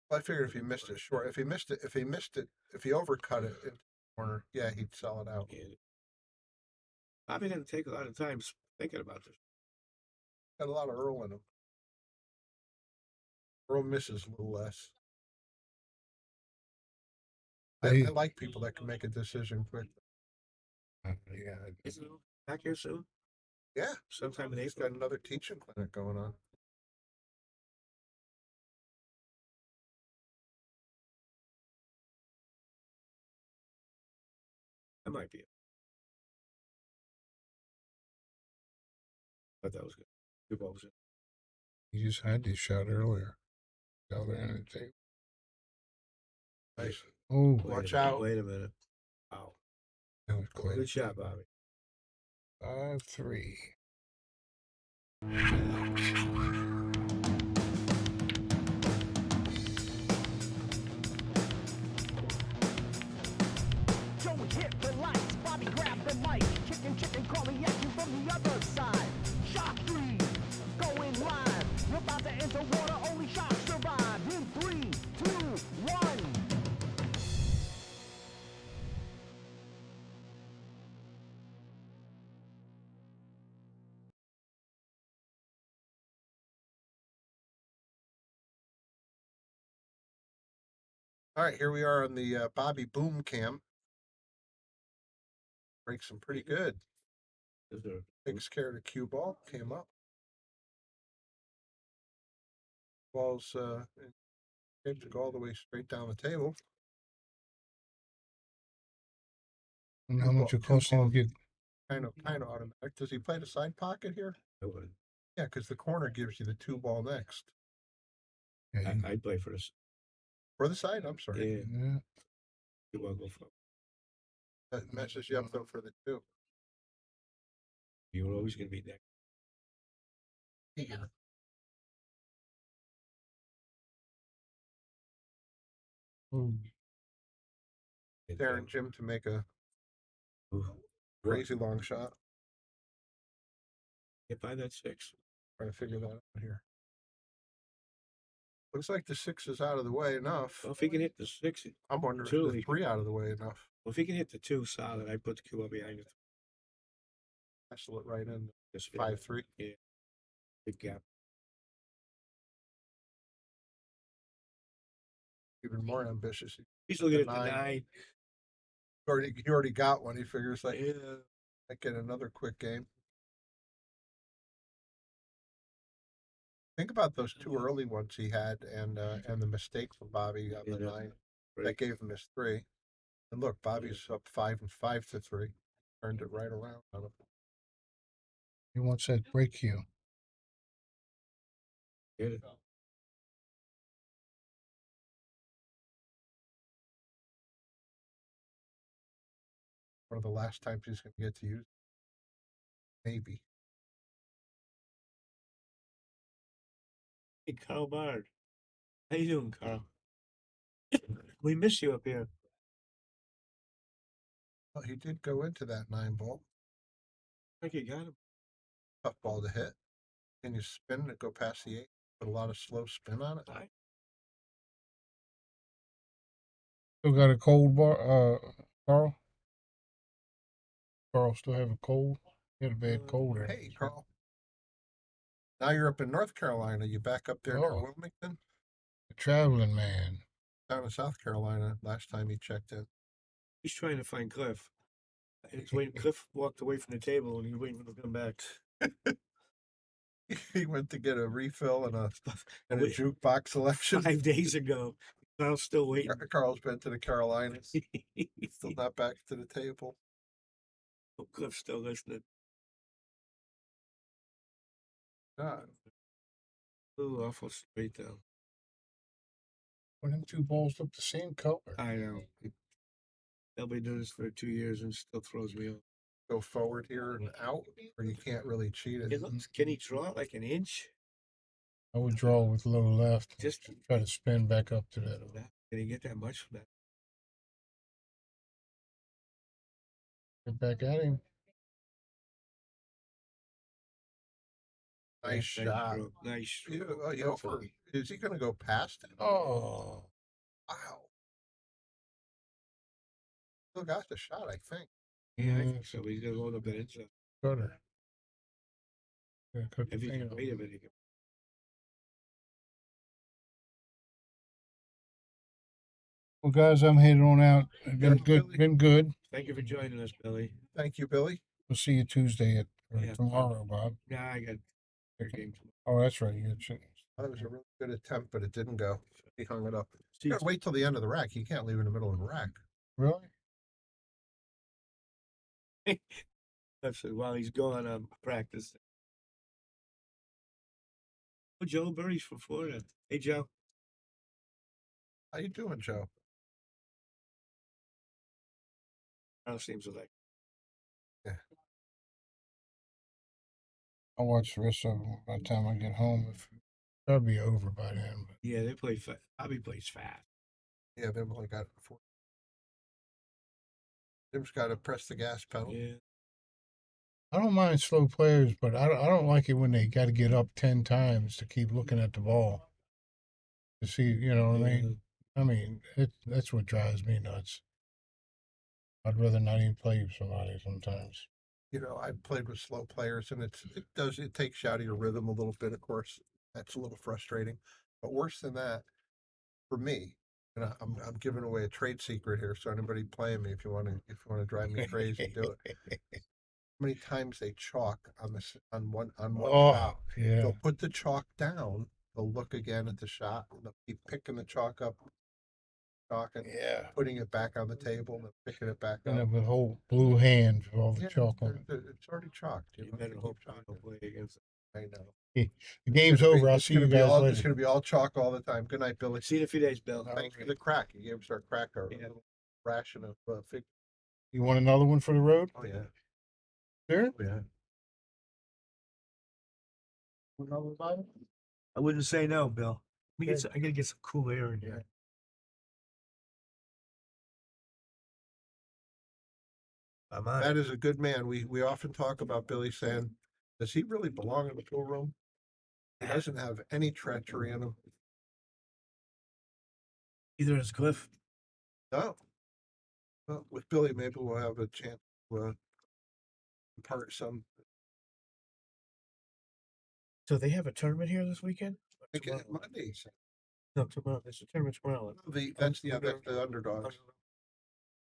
Well, I figured if he missed it short, if he overcut it in the corner, yeah, he'd sell it out. And probably going to take a lot of time thinking about this. Got a lot of Earl in him. Earl misses a little less. I like people that can make a decision quick. Yeah. Is it back here soon? Yeah, Sometime in he's April. got another teaching clinic going on. That might be it. But that was good. Two balls in. He just had this shot earlier. Down there on the table. Nice. Oh, Watch out. Wait a minute. Wow. that was close. Good shot, Bobby. 5-3. Joey hit the lights, Bobby grabbed the mic, chicken calling at you from the other side. Shock 3, going live. You're about to enter water, only shock survive. In 3, 2, 1. All right, here we are on the Bobby Boom Cam. Breaks him pretty good. Takes care of the cue ball. Came up. Ball's to go all the way straight down the table. And how much it costs him to get? Kind of automatic. Does he play the side pocket here? I would. Yeah, because the corner gives you the 2-ball next. Yeah, I'd play for this. For the side, I'm sorry. Yeah. yeah. You want to go for That messes you up though for the 2. You were always going to be next. Here. Ooh, Daring Jim to make a crazy long shot. Get by that 6. Trying to figure that out here. Looks like the 6 is out of the way enough. Well, if he can hit the 6, I'm wondering two, if the 3 out of the way enough. well, if he can hit the 2 solid, I put the cube up behind it. Wrestle it right in. Just 5-3. Yeah. Big gap. Even more ambitious. He's looking at the 9. 9. He already got one. He figures like, Yeah. I get another quick game. Think about those 2 early ones he had, and the mistake from Bobby on the 9 that gave him his 3. And look, Bobby's up 5-5 to 3. Turned it right around on him. he wants that break cue. Get it. One of the last times he's going to get to use it. Maybe. Hey, Carl Bard. How you doing, Carl? We miss you up here. Well, he did go into that 9 ball. I think you got him. Tough ball to hit. Can you spin and go past the 8? Put a lot of slow spin on it. Still got a cold bar, Carl? Carl still have a cold? He had a bad cold there. Hey, Carl. Now you're up in North Carolina. You back up there near Oh. Wilmington? The traveling man. Down in South Carolina last time he checked in. He's trying to find Cliff. He's waiting. Cliff walked away from the table and he's waiting for him to come back. He went to get a refill and a Wait. jukebox selection. 5 days ago. Carl's still waiting. Carl's been to the Carolinas. Still not back to the table. Oh, Cliff's still listening. God. Ooh, awful straight though. When them 2 balls look the same color. I know. They'll be doing this for 2 years and still throws me off. Go forward here and out, or you can't really cheat it. It looks, can he draw it like an inch? I would draw with low left. Just Try to spin back up to that. Can he get that much from that? Get back at him. Nice shot. Nice. Is he going to go past it? Oh. Wow. Still got the shot, I think. Yeah, I think so. He's going to load up that inside. Cutter. Yeah, cut the If he finger can off. wait a minute. Well, guys, I'm headed on out. Been Yeah, good. Billy. Been good. Thank you for joining us, Billy. Thank you, Billy. We'll see you Tuesday Yeah. tomorrow, Bob. Yeah, I got third game tomorrow. Oh, that's right. You got chickens. That was a really good attempt, but it didn't go. He hung it up. See, You gotta wait till the end of the rack. You can't leave in the middle of the rack. Really? that's while he's gone on practice. Oh, Joe Burry's from Florida. Hey, Joe. How you doing, Joe? Carl seems like. I'll watch the rest of them by the time I get home. That'll be over by then. But Yeah, they play fast. Bobby plays fast. Yeah, they've only got 4. Jim's got to press the gas pedal. Yeah. I don't mind slow players, but I don't like it when they got to get up 10 times to keep looking at the ball to see. You know what I mean? That's what drives me nuts. I'd rather not even play with somebody sometimes. You know, I've played with slow players, and it takes you out of your rhythm a little bit. Of course, that's a little frustrating. But worse than that, for me, and I'm giving away a trade secret here. So anybody playing me, if you want to drive me crazy, do it. How many times they chalk on one shot? Yeah. They'll put the chalk down. They'll look again at the shot, and they'll keep picking the chalk up, chalking, putting it back on the table, and then picking it back And up. with a whole blue hand with all the Yeah, chalk on it. it's already chalked. You know, better keep hope you chalking. don't play against it. I know. The game's over. I'll see you guys It's later. going to be all chalk all the time. Good night, Billy. See you in a few days, Bill. Thanks for the crack. You gave us our cracker. Yeah. A little ration of fig. You want another one for the road? Oh, yeah. Sure. Oh, yeah. I wouldn't say no, Bill. I gotta get some cool air in here. I'm on. That is a good man. We often talk about Billy saying, does he really belong in the pool room? He doesn't have any treachery in him. Either is Cliff. No. Well, with Billy, maybe we'll have a chance to impart some. So they have a tournament here this weekend? I think it's Mondays. No, tomorrow. There's a tournament tomorrow. That's the underdogs.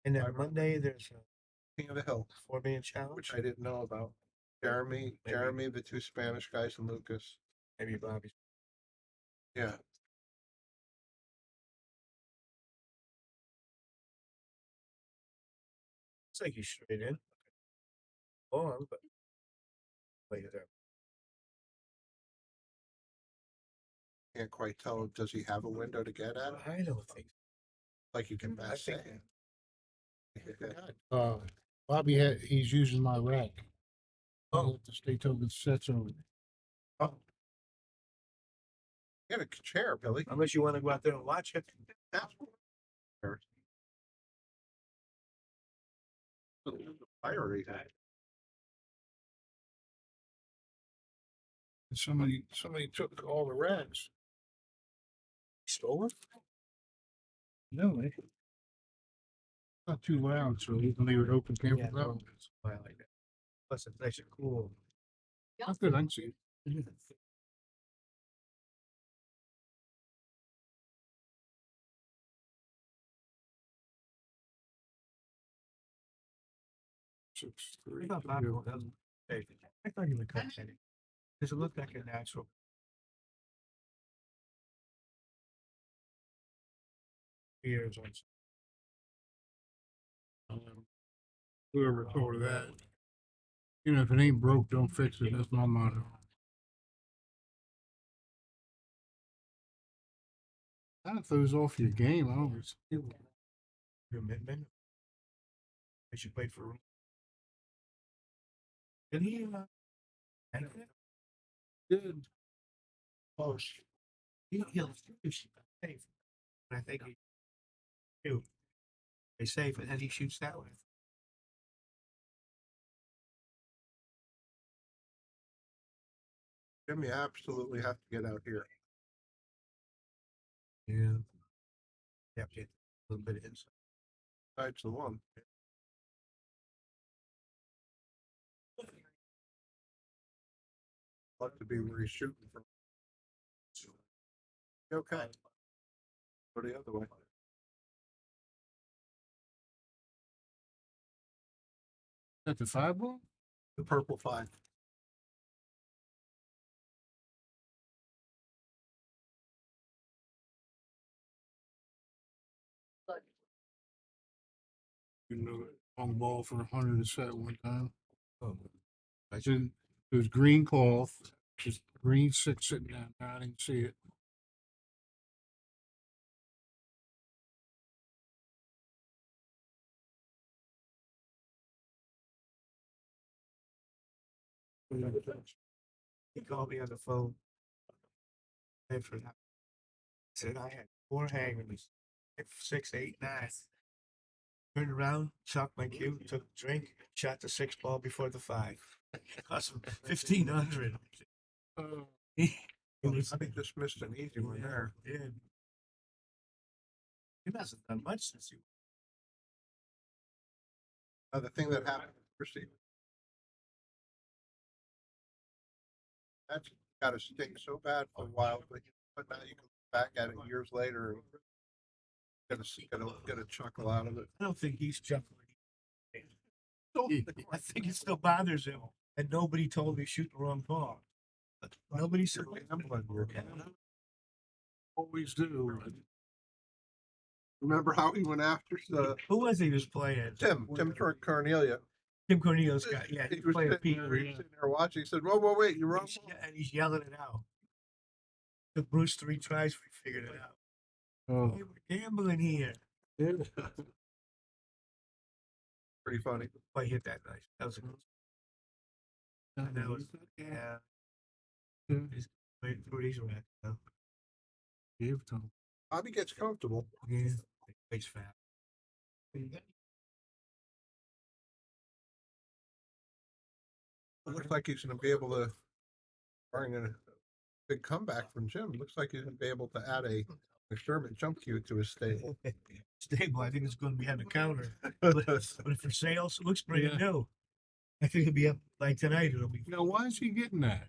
And then Monday there's a King of the Hill, 4-man challenge. which I didn't know about. Jeremy, the two Spanish guys, and Lucas. Maybe Bobby. Yeah. It's like he's straight in. Oh, but later there. Can't quite tell. Does he have a window to get at it? I don't think Like you can I best think- say. He's using my rack. Oh, the state token sets over. Oh. Get a chair, Billy. unless you want to go out there and watch it. Fiery. Somebody took all the racks. Stole it? No, not too loud, so you can leave it open. Can't Yeah, no. I like that. Plus it's nice and cool. That's good. I can see it. I thought Bobby doesn't. Hey, I thought he would cut it. Does it look like a natural? Years on. Whoever told her that. You know, if it ain't broke, don't fix it. That's my motto. That throws off your game. I don't. Your midman. I should wait for. Did he? Good. Oh, he'll shoot safe. I think he do. He's safe, and then he shoots that way. Jim, you absolutely have to get out here. Yeah. Yeah, a little bit of inside. That's the one. Love to be where he's shooting from. Okay. Go the other way. At the 5-ball? The purple 5. You know, long ball for 100 a set one time. Oh, I said it was green cloth, just green 6 sitting down there. I didn't see it. he called me on the phone. After that, said I had 4 hangers, 5, 6, 8, 9. Turned around, chalked my cue, took a drink, shot the 6 ball before the 5. Cost him 1,500. I think just missed an easy one there. Yeah. He hasn't done much since you. The thing that happened, Christy, that's got to stink so bad for a while, but now you can look back at it years later and get a chuckle out of it. I don't think he's chuckling. I think it still bothers him. And nobody told me shoot the wrong ball. Nobody said Always do. Remember how he went after the who was he was playing? Tim Cornelia? Tim Cornelius guy. Yeah, He he was playing sitting Peter. there, sitting there watching. He said, "Whoa, wait, you're wrong." And he's yelling it out. Took Bruce 3 tries before he figured it out. Oh, Hey, we're gambling here. Pretty funny. But he hit that nice. That was a good. That was, yeah. He's right where he's at now. Gave it to him. Bobby gets comfortable. Yeah. He's fat. It looks like he's going to be able to, barring a big comeback from Jim, looks like he's going to be able to add a Sherman jump cue to his stable. Stable, I think it's going to be on the counter. But for sales, it looks brand Yeah. new. I think it'll be up like tonight. It'll be. Now, why is he getting that?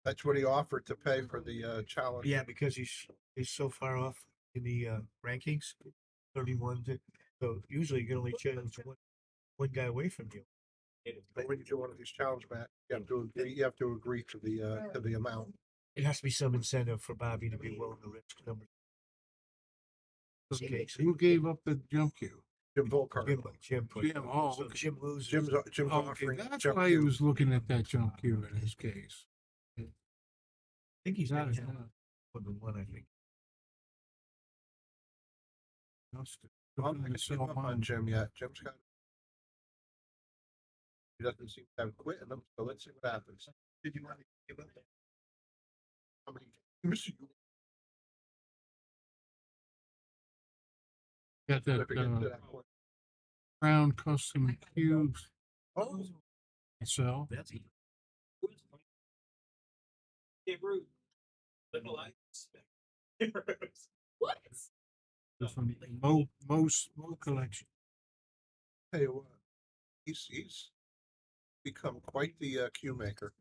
That's what he offered to pay for the challenge. Yeah, because he's so far off in the rankings, 31. So usually you can only challenge one guy away from you. But when you do one of these challenge matches, you have to agree to the amount. It has to be some incentive for Bobby to be willing to risk numbers. Okay, so Who gave up the jump cue? Jim Vollhardt. Jim put. Jim, oh, So okay. Jim loses. Jim's Oh, okay. offering. That's jump why he cue. was looking at that jump cue in his case. I think he's That got is it not- for the one. I think. I'm not give up on Jim yet. Jim's got. He doesn't seem to have quit in him, so let's see what happens. Did you want to give up? How many games you Got that ever get to that point? Crown Custom Cubes Oh, sell. That's it. What? From Mo's collection. tell you what, he's become quite the cue maker.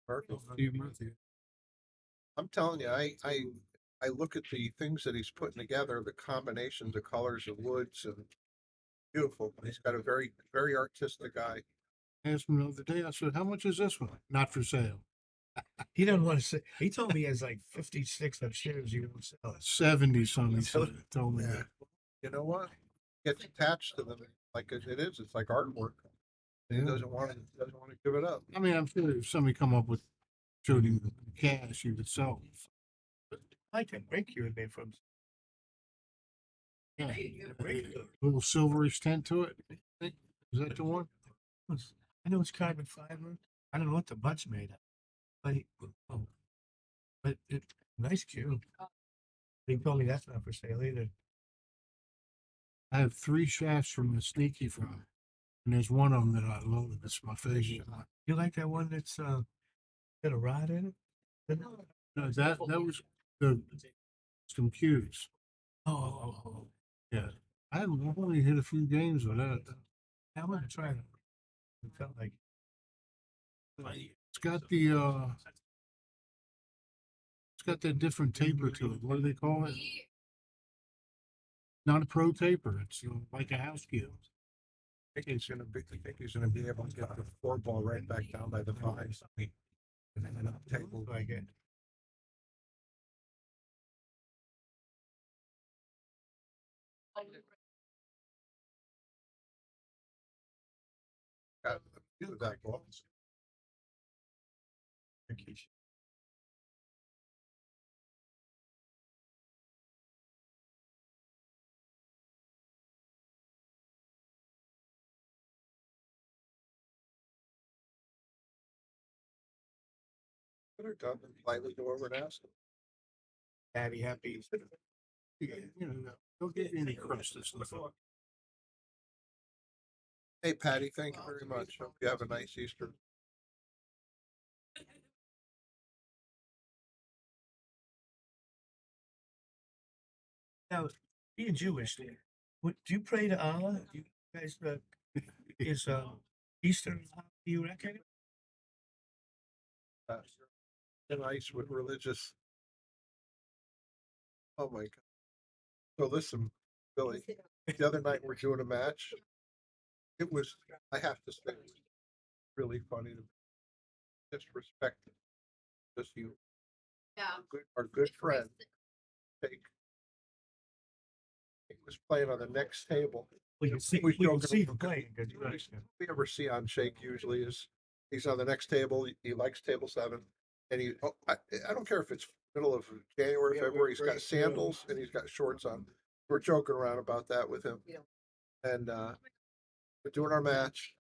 Perfect. Steve Murphy. I'm telling you, I look at the things that he's putting together, the combinations of colors of woods, and beautiful. He's got a very, very artistic eye. I asked him the other day, I said, how much is this one? Not for sale. He doesn't want to say. He told me he has like 56 upstairs. He won't sell. 70 something, told me Yeah. that. You know what? Gets attached to them like it is. It's like artwork. He Yeah. doesn't want to give it up. I mean, I'm sure if somebody come up with, showed him the cash, he would sell. I like that break you made from. Yeah. Little silverish tint to it. Is that the one? I know it's carbon fiber. I don't know what the butt's made of, but it nice cube. He told me that's not for sale either. I have 3 shafts from the Sneaky Fry, and there's one of them that I love. It's my favorite. You like that one that's got a rod in it? No, that was the some cues. Oh. Yeah, I've only hit a few games with that. I want to try it. It felt like It's got that different taper to it. What do they call it? Not a pro taper. It's like a house cue. I think he's gonna be able to get the 4 ball right back down by the 5. And then up table. like it. Got a few of that ball. Put her done and politely go over and ask him. Happy. You know, don't give me any crust and stuff. Hey, Patty, thank you very much. Hope you have a nice Easter. Now, being Jewish, do you pray to Allah? You guys, is Easter? Do you reckon? Nice with religious. Oh my God. So listen, Billy, the other night we're doing a match. It was, I have to say, it was really funny to me. Just respect just you, Yeah. our good friend, Jake. He was playing on the next table. We can see. We We can joking see around. him playing. Good. We ever see on Shake usually is he's on the next table. He likes table 7, and I don't care if it's middle of January, Yeah, February. He's we're got great, sandals and he's got shorts on. We're joking around about that with him, and we're doing our match.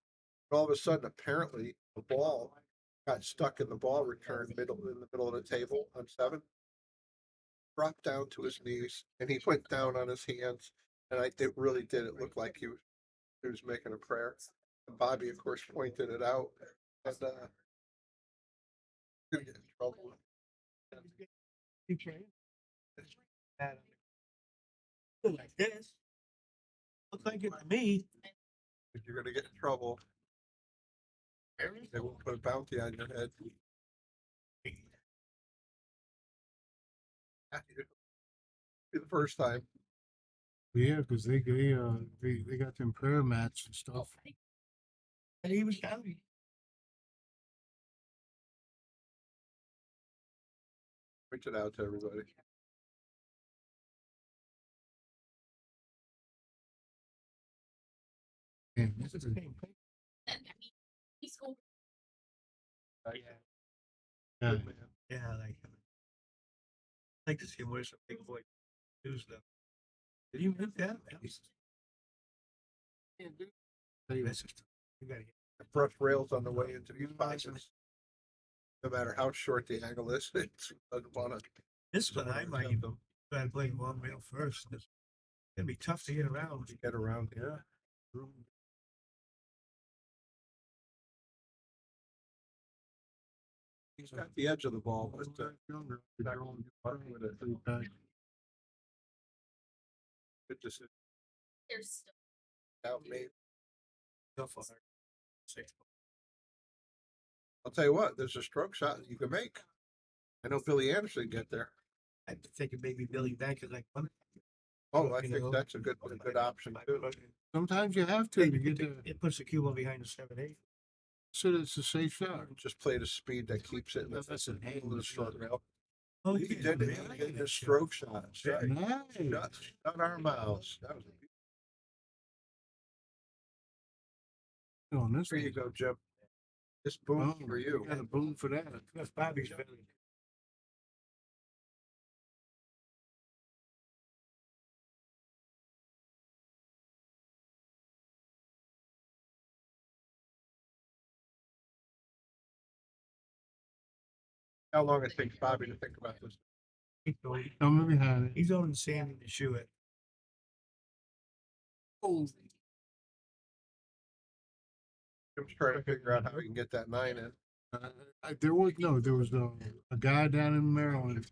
And all of a sudden, apparently, the ball got stuck in the ball return in the middle of the table on 7. Dropped down to his knees and he went down on his hands. And it really did. It looked like he was making a prayer. And Bobby, of course, pointed it out. And gonna get in trouble. Like this. Look like it to me. If you're gonna get in trouble, they will put a bounty on your head. Be the first time. Yeah, because they got them prayer mats and stuff. And he was down. Point it out to everybody. And this is a Same thing. yeah. Yeah, like I'd like to see him wear some big boy shoes though. Did you move that? That's just, you gotta get Brush rails on the way into these boxes. No matter how short the angle is, it doesn't want to. this one. I might even try to play one rail first. It's gonna be tough to get around. Get around here. He's got the edge of the ball, but good decision. There's still Out made. Tough on her. I'll tell you what, there's a stroke shot you can make. I know Billy Anderson can get there. I'm thinking maybe Billy Bank is like one. Oh, I think that's a good option too. Sometimes you have to get the. It puts the Cuba behind the 7-8. So it's a safe shot. Just play the speed that keeps it in the short rail. Oh, He did it. He did his stroke shot. Shut Nice. our mouths. That was On this Here you go, Jim. This boom for you. Got a boom for that. That's Bobby's belly. How long it takes Bobby to think about this? Coming behind it. He's on Sandy to shoe it. Jim's trying to figure out how he can get that 9 in. There was a guy down in Maryland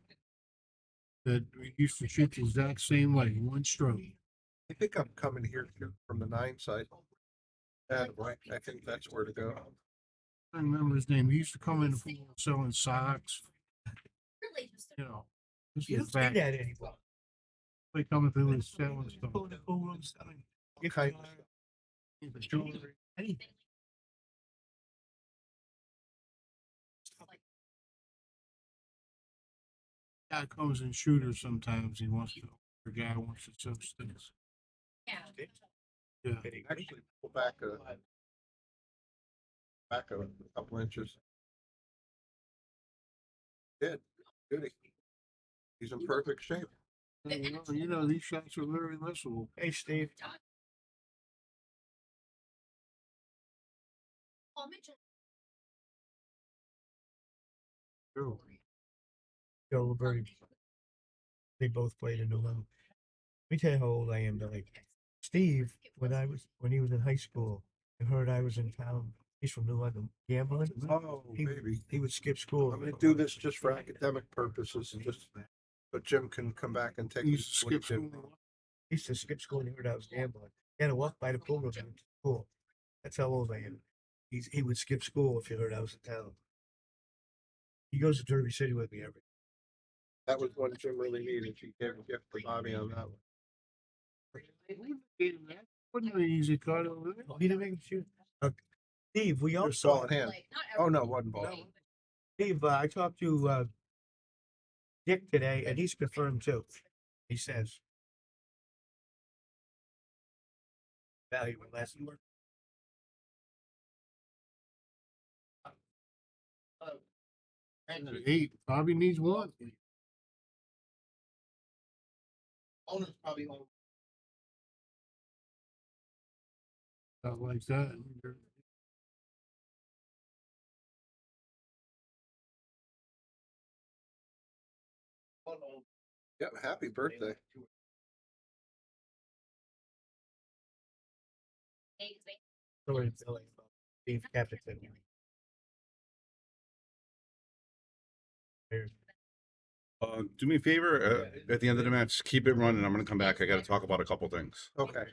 that used to shoot the exact same way, one stroke. I think I'm coming here from the 9 side. And I think that's where to go. I remember his name. He used to come in selling socks. really just You know, this You was don't see back. that anymore. They coming through and selling stuff. Go in the pool room selling. What kind of Gift jewelry, anything. Guy comes in shooters sometimes. The guy wants to sell sticks. yeah. Yeah. actually pull back a couple inches. Did. Goody. He's in perfect shape. You know, these shots are very missable. Hey, Steve. I'll mention True. Joe Roberti. They both played in New England. Let me tell you how old I am, Billy. Steve, when he was in high school, I heard I was in town. He's from New London. Gambling. Oh, baby. He would skip school. I'm going to do this just for academic purposes, just so Jim can come back and take He his used to skip school. He used to skip school and he heard I was gambling. He had to walk by the pool room to school. That's how old I am. He would skip school if he heard I was in town. He goes to Derby City with me every. That was one Jim really needed. He gave a gift to Bobby on that one. Wasn't an easy cut over there. He didn't make him shoot. Steve, we Just ball also. in hand. like not Oh, no, everyone, one ball. like, Steve, I talked to Dick today, and he's confirmed too. He says. Valuable lesson. And an 8. Bobby needs one. Owner's probably on. Stuff like that. Yep, happy birthday. Story telling about Steve Capitan. Do me a favor, at the end of the match, keep it running. I'm going to come back. I got to talk about a couple things. Okay.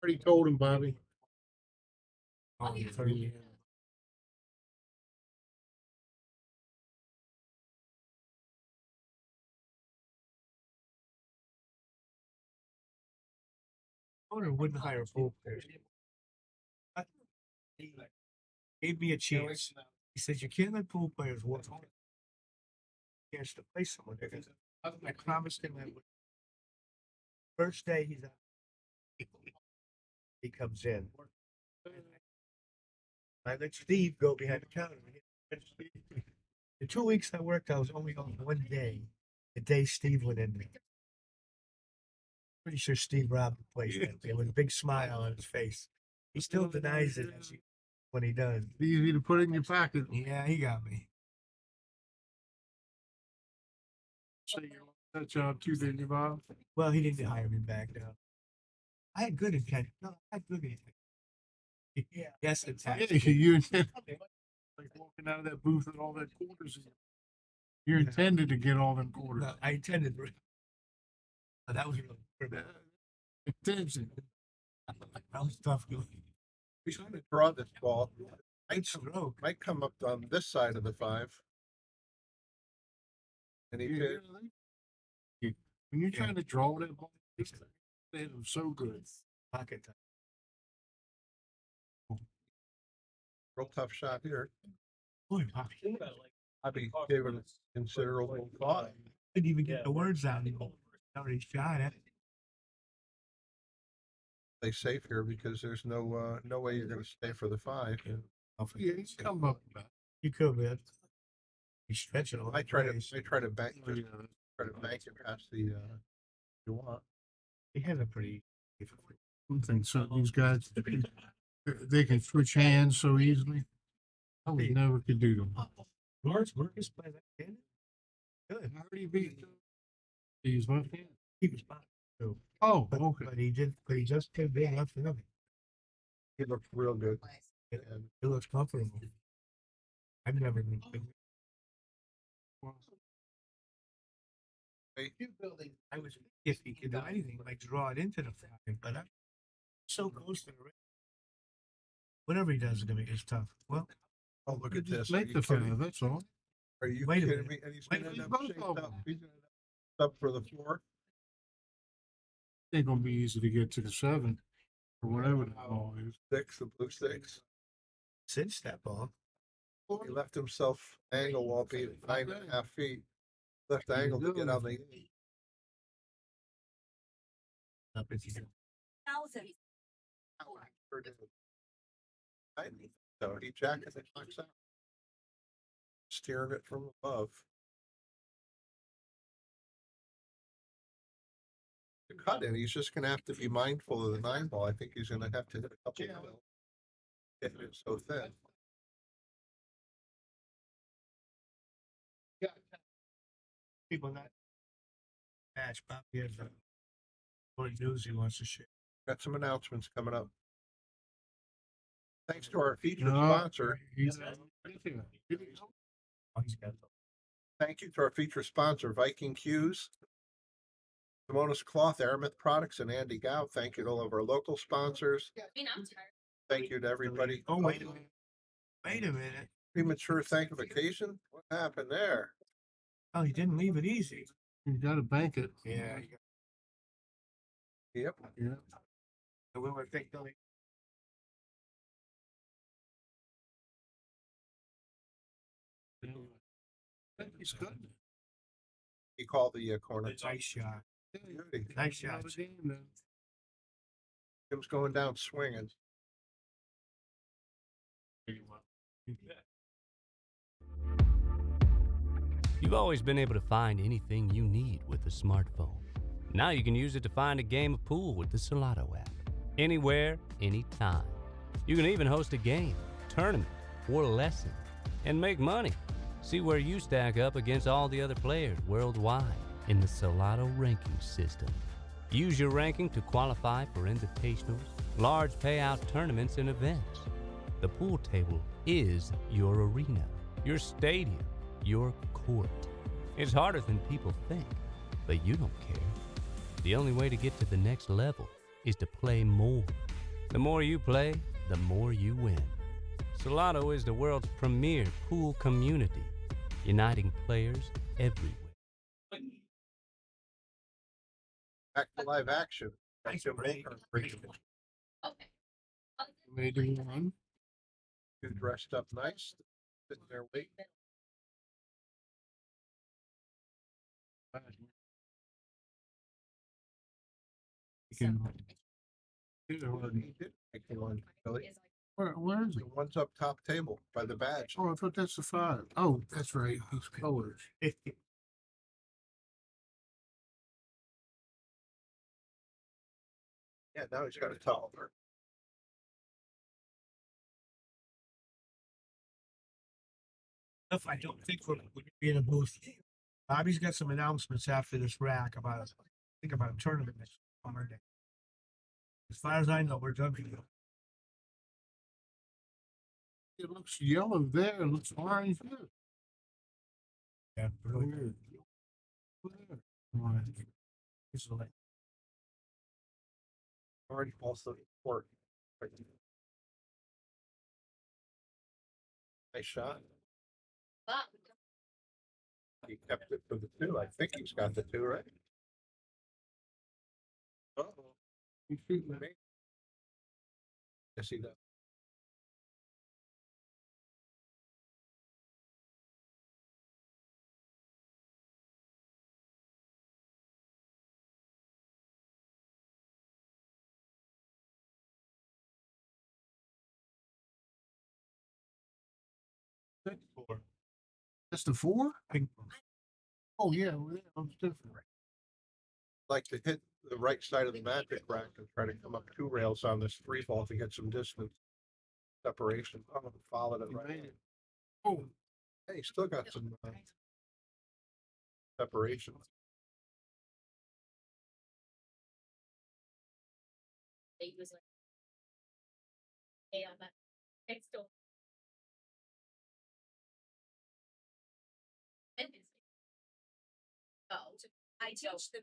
Already told him, Bobby. Oh, yeah. Owner wouldn't hire a pool player. He gave me a chance. He says you can't let pool players work. Chance to play someone. I promised him I would. First day he's out. He comes in. I let Steve go behind the counter. The 2 weeks I worked, I was only on one day. The day Steve went in there. Pretty sure Steve robbed the place that day with a big smile on his face. He still denies it when he does. Easy to put in your pocket. Yeah, he got me. So you lost that job too, didn't you, Bob? Well, he didn't hire me back now. I had good intent. No, I had good intent. Yeah. Yes, intent. You like walking out of that booth with all that quarters. You intended to get all them quarters. No, I intended. But that was really Intention. that was tough. He's going to draw this ball. Stroke. Might come up on this side of the 5. And he could. When you're trying to draw that ball, they hit him so good. Pocket time. Real tough shot here. Boy, Bobby. Bobby gave it a considerable thought. Couldn't even get the words out. He already shot it. Play safe here because there's no way you're going to stay for the 5. Yeah, he's come up. You could, man. He's stretching a lot. I try to bank Oh, just try to bank it past the you want. He has a pretty. I think some of these guys, they can switch hands so easily. I would never could do them. Lawrence Marcus play that kid? Good. I already beat these left hand. He was fine too. Oh, But, okay. but he just did big left and nothing. He looked real good. And it looks comfortable. I've never been. I was if he could do anything like draw it into the fire, but I'm so close to the rim. Whatever he does is gonna be tough. Well, Oh, look at this. Make the fire, that's all. Are you Wait a kidding minute. me? And he's Wait going a to minute. end up shaped up. He's gonna end up for the 4. Ain't gonna be easy to get to the 7 or whatever the ball is. 6, the blue 6. cinch that ball. He left himself angle while being 9.5 feet. Left angle to get on the. Up if you So he jacked it knocks out. Steering it from above. To cut it, he's just gonna have to be mindful of the 9 ball. I think he's gonna have to hit a couple of getting it so thin. people not match Bobby has what news he wants to share. Got some announcements coming up. Thanks to our featured No, sponsor. he's- Oh, he's got the Thank you to our feature sponsor, Viking Hughes, Simonis Cloth, Aramith Products, and Andy Gow. Thank you to all of our local sponsors. I mean, I'm tired. Thank you to everybody. Oh, wait a minute. Wait a minute. Premature thankification? What happened there? Oh, he didn't leave it easy. You gotta bank it. Yeah. Yep. Yeah. We were thinking. He's good. He called the corner. Nice shot. Beauty. Nice shot. Jim's going down swinging. You've always been able to find anything you need with a smartphone. Now you can use it to find a game of pool with the Solato app. Anywhere, anytime. You can even host a game, tournament, or lesson, and make money. See where you stack up against all the other players worldwide in the Salado ranking system. Use your ranking to qualify for invitationals, large payout tournaments, and events. The pool table is your arena, your stadium, your court. It's harder than people think, but you don't care. The only way to get to the next level is to play more. The more you play, the more you win. Salado is the world's premier pool community, uniting players everywhere. Back to live action. Jim Okay. Made it one. You dressed up nice, sitting there waiting. You can. He did make the one, Billy. Where is The it? one's up top table by the badge. Oh, I thought that's the 5. Oh, that's right. These colors. Yeah, now he's got a towel. If I don't think we're going to be in a booth. Bobby's got some announcements after this rack about a tournament next Monday. As far as I know, we're done. It looks yellow there. It looks orange here. Yeah, really Weird. Where? It's like Already also work. Nice shot. Wow. He kept it for the 2. I think he's got the 2, right? Uh-oh. You shooting Me? Yes, he does. That's the 4? Oh, yeah. Well, yeah, it's different. Like to hit the right side of the magic rack and try to come up 2 rails on this 3 ball to get some distance separation. Oh, followed it You right. made it. Oh, Hey, he still got some separation. He was like, hey, I'm at next door. Oh, I teach them.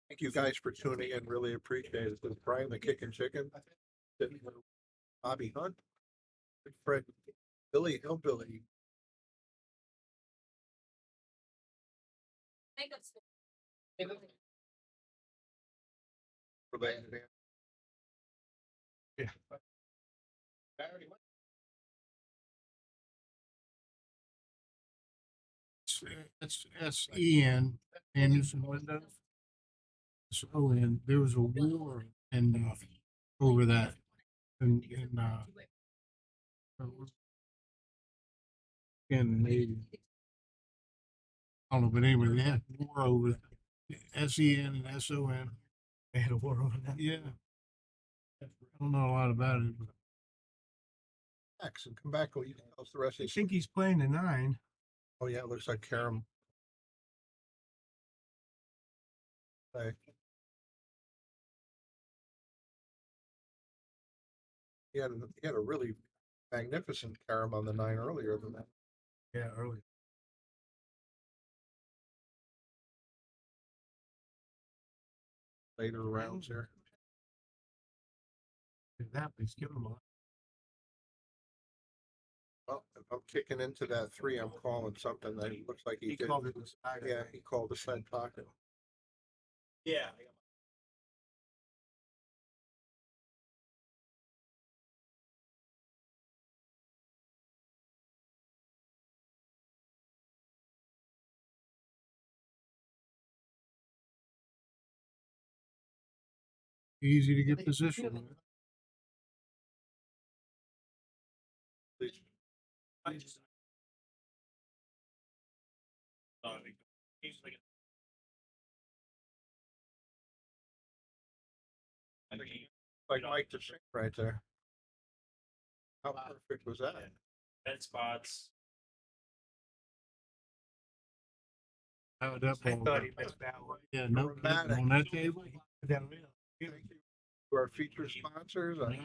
Thank you guys for tuning in. Really appreciate it. This is Brian the Kickin' Chicken. Sitting with Bobby Hunt. Good friend Billy Hillbilly. Makeup school. Related to- Yeah. it's S-E-N, Anderson Windows. So, and there was a war and over that. And in the I don't know, but anyway, they had war over S-E-N and S-O-N. They had a war over that. Yeah. I don't know a lot about it, but And come back. What you can tell us the rest I of the think he's playing the 9. Oh yeah, it looks like Karam. Hey. He had a really magnificent carom on the 9 earlier than that. Yeah, early. Later rounds here. That please give him a lot. Well, if I'm kicking into that 3, I'm calling something that looks like he did. Called it the side. Yeah, he called the side pocket. Yeah. easy to get position with. Like Mike to sink right there. How perfect was that? 10 spots. How that I ball thought go? he missed that one. Yeah, no kidding. Dramatic. On that table. That real. Thank you to our feature sponsors. Hell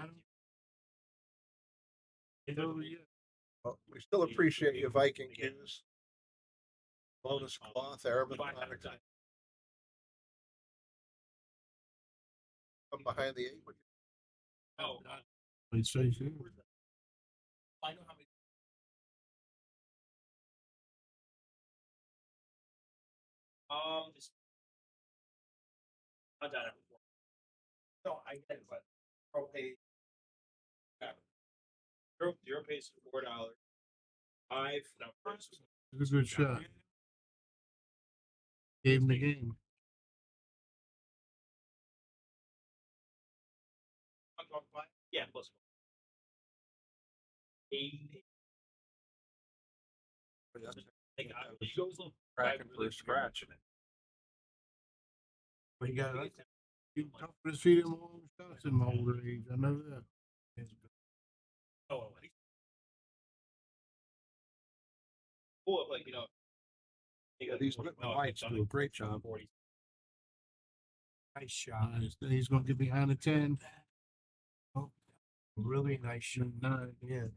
yeah. Well, we still appreciate you, Viking News. Bonus cloth, Arabic product. Come behind the eight. Oh, It's so sure. I know how many. I've done it before. No, I get it, but pro pay. Zero pays $4. Five. No, first. It's a good shot. Gave him the game. Yeah, plus one. 80. Like, he goes a little Cracking for a scratch. But he got it. He's tough to see them long shots in my older age. I know that. Oh, cool, like, you know. These lights do a great job. nice shot. He's going to get behind the 10. Oh, really nice shot. 9. Yeah.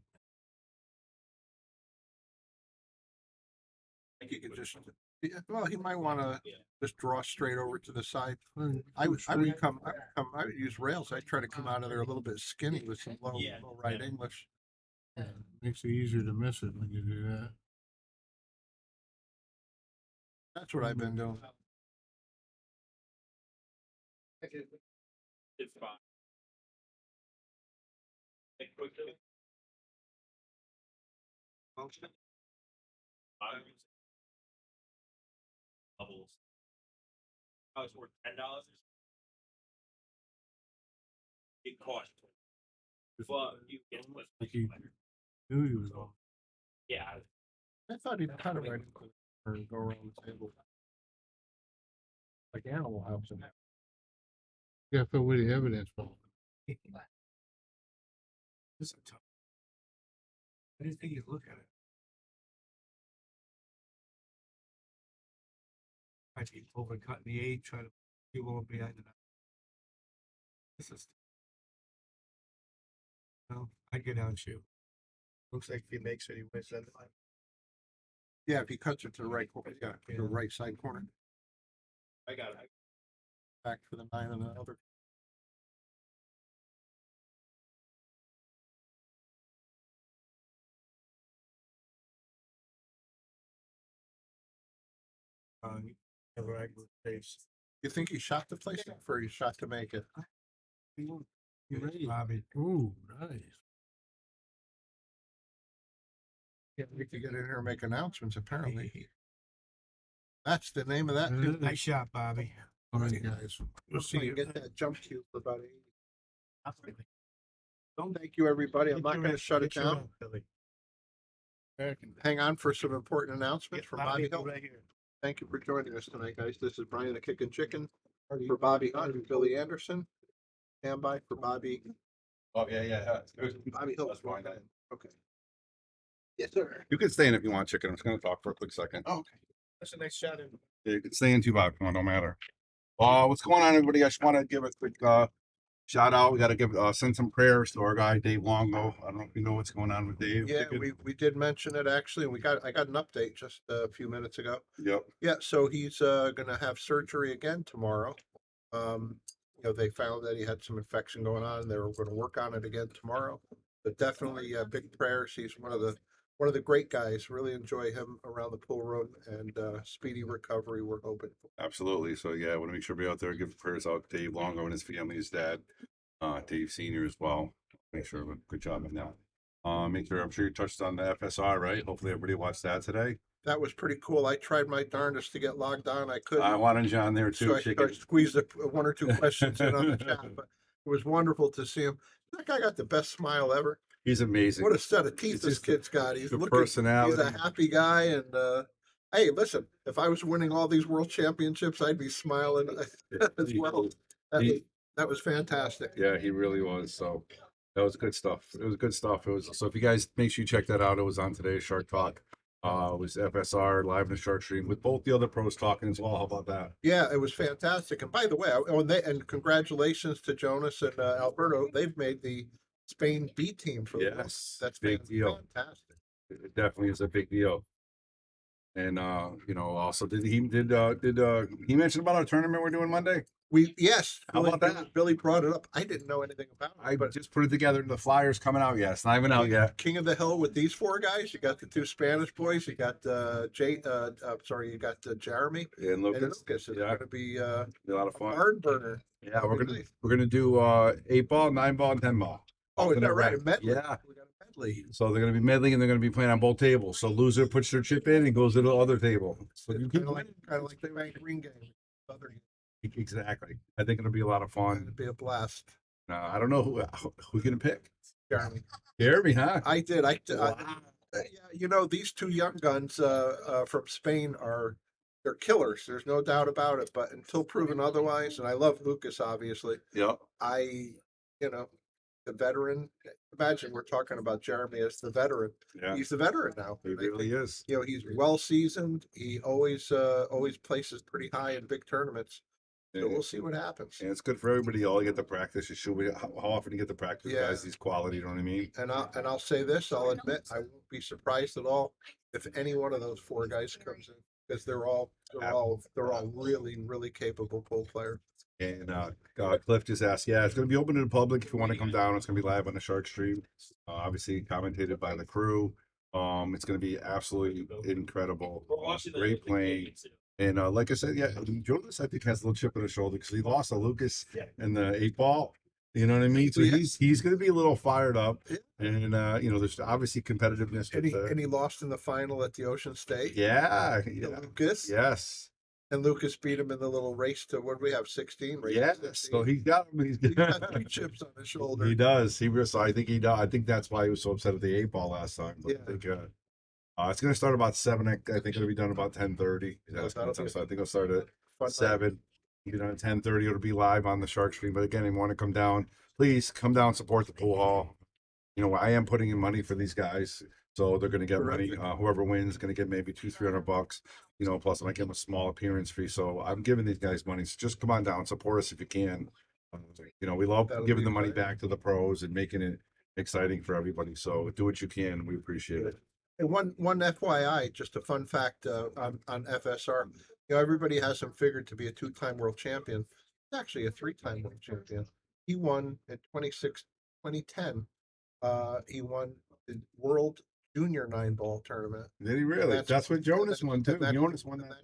I think you could just, yeah, well, he might want to just draw straight over to the side. I would use rails. I'd try to come out of there a little bit skinny with some low right English. Yeah, makes it easier to miss it when you do that. That's what I've been doing. It's fine. Like, quickly. Function. Levels. I was worth $10. It cost. But you get with Like he knew he was on. yeah. I thought he'd kind of right or go around the table. Like Animal House in there. Yeah, for where the evidence from. This is a tough. I didn't think you'd look at it. I keep overcutting the 8, trying to get one behind it. This is. No, I get down shoot. Looks like if he makes it, he wins that. Yeah, if he cuts it to the right corner, yeah, to the right side corner. I got it. Back for the 9 and the other. Never act with face. You think he shot the place or he shot to make it? Bobby. Ooh, nice. Yeah, we could get in here and make announcements, apparently. That's the name of that. Too. Nice shot, Bobby. All right, guys. We'll see you. Get that jump cue for about 80. Thank you, everybody. I'm not going to shut it down. Hang on for some important announcements from Bobby Hill. Right here. Thank you for joining us tonight, guys. This is Brian the Kickin' Chicken for Bobby Hunt and Billy Anderson. Stand by for Bobby. Oh, yeah. Bobby Hill. That's fine. Okay. Yes, sir. You can stay in if you want, Chicken. I'm just going to talk for a quick second. Oh, okay. That's a nice shot. Yeah, you can stay in too, Bob. Come on, don't matter. What's going on, everybody? I just want to give a quick shout out. We got to send some prayers to our guy Dave Longo. I don't know if you know what's going on with Dave. Yeah, we did mention it actually. I got an update just a few minutes ago. Yep. Yeah, so he's going to have surgery again tomorrow. They found that he had some infection going on. They were going to work on it again tomorrow. But definitely big prayers. He's one of the great guys. Really enjoy him around the pool room and speedy recovery. We're hoping. Absolutely. So yeah, I want to make sure everybody out there give prayers out to Dave Longo and his family, his dad, Dave Senior as well. Make sure good job in that. I'm sure you touched on the FSR, right? Hopefully everybody watched that today. That was pretty cool. I tried my darndest to get logged on. I couldn't. I wanted John there too. So I squeezed one or two questions in on the chat, but it was wonderful to see him. That guy got the best smile ever. He's amazing. What a set of teeth this kid's got. He's looking, personality. He's a happy guy. And hey, listen, if I was winning all these world championships, I'd be smiling as well. That was fantastic. Yeah, he really was. So that was good stuff. It was good stuff. So if you guys make sure you check that out, it was on today's Shark Talk. It was FSR live in the short stream with both the other pros talking as well. How about that? Yeah, it was fantastic. And by the way, and congratulations to Jonas and Alberto. They've made the Spain B team for the World. Yes, That's big deal. fantastic. It definitely is a big deal. And also did he mention about our tournament we're doing Monday? Yes. How about that? Billy brought it up. I didn't know anything about it. I just put it together. The flyers coming out. Yes, not even out yet. King of the Hill with these four guys. You got the two Spanish boys. You got you got Jeremy And Lucas. It's going to be a a lot of fun. barn burner. Yeah, Nice. we're gonna do 8 ball, 9 ball, and 10 ball. Oh, is that right? Right. Medley. Yeah. We got a medley. So they're gonna be meddling and they're gonna be playing on both tables. So loser puts their chip in and goes to the other table. So you keep Kind of like the Bank Green game. Southern. exactly. I think it'll be a lot of fun. It'd be a blast. I don't know who's gonna pick. Jeremy. Jeremy, huh? I did. Wow. Yeah, these two young guns from Spain they're killers. There's no doubt about it. But until proven otherwise, and I love Lucas, obviously. Yep. The veteran. Imagine we're talking about Jeremy as the veteran. Yeah. He's the veteran now. He really is. He's well seasoned. He always places pretty high in big tournaments. So we'll see what happens. And it's good for everybody. All you get to practice. You should. How often you get to practice, Yeah. guys? These quality. You know what I mean? And I'll say this. I'll admit I won't be surprised at all if any one of those four guys comes in, because they're all really, really capable pool players. And Cliff just asked, yeah, it's going to be open to the public if you want to come down. It's going to be live on the Shark Stream, obviously commentated by the crew. It's going to be absolutely incredible. Great playing. And like I said, yeah, Jonas, I think, has a little chip on his shoulder because he lost to Lucas in the 8 ball. You know what I mean? So he's going to be a little fired up. And, there's obviously competitiveness. And he lost in the final at the Ocean State. Yeah. Lucas. Yes. And Lucas beat him in the little race to, what do we have, 16? Yes. 16. So he's got him. He's got 3 chips on his shoulder. He does. So I think he does. I think that's why he was so upset at the 8 ball last time. But I think it's going to start about 7. I think it'll be done about 10:30. So I think it'll start at 7. You know, 10:30. It'll be live on the Shark Stream. But again, if you want to come down, please come down, support the pool hall. I am putting in money for these guys, so they're going to get money. Whoever wins is going to get maybe $200-300. Plus I might give them a small appearance fee. So I'm giving these guys money. So just come on down, support us if you can. We love giving the money back to the pros and making it exciting for everybody. So do what you can. We appreciate it. And one FYI, just a fun fact on FSR. Everybody has him figured to be a 2-time world champion. He's actually a 3-time world champion. He won in 2010. He won the World Junior 9-ball tournament. Did he really? That's what Jonas won too. Jonas won that.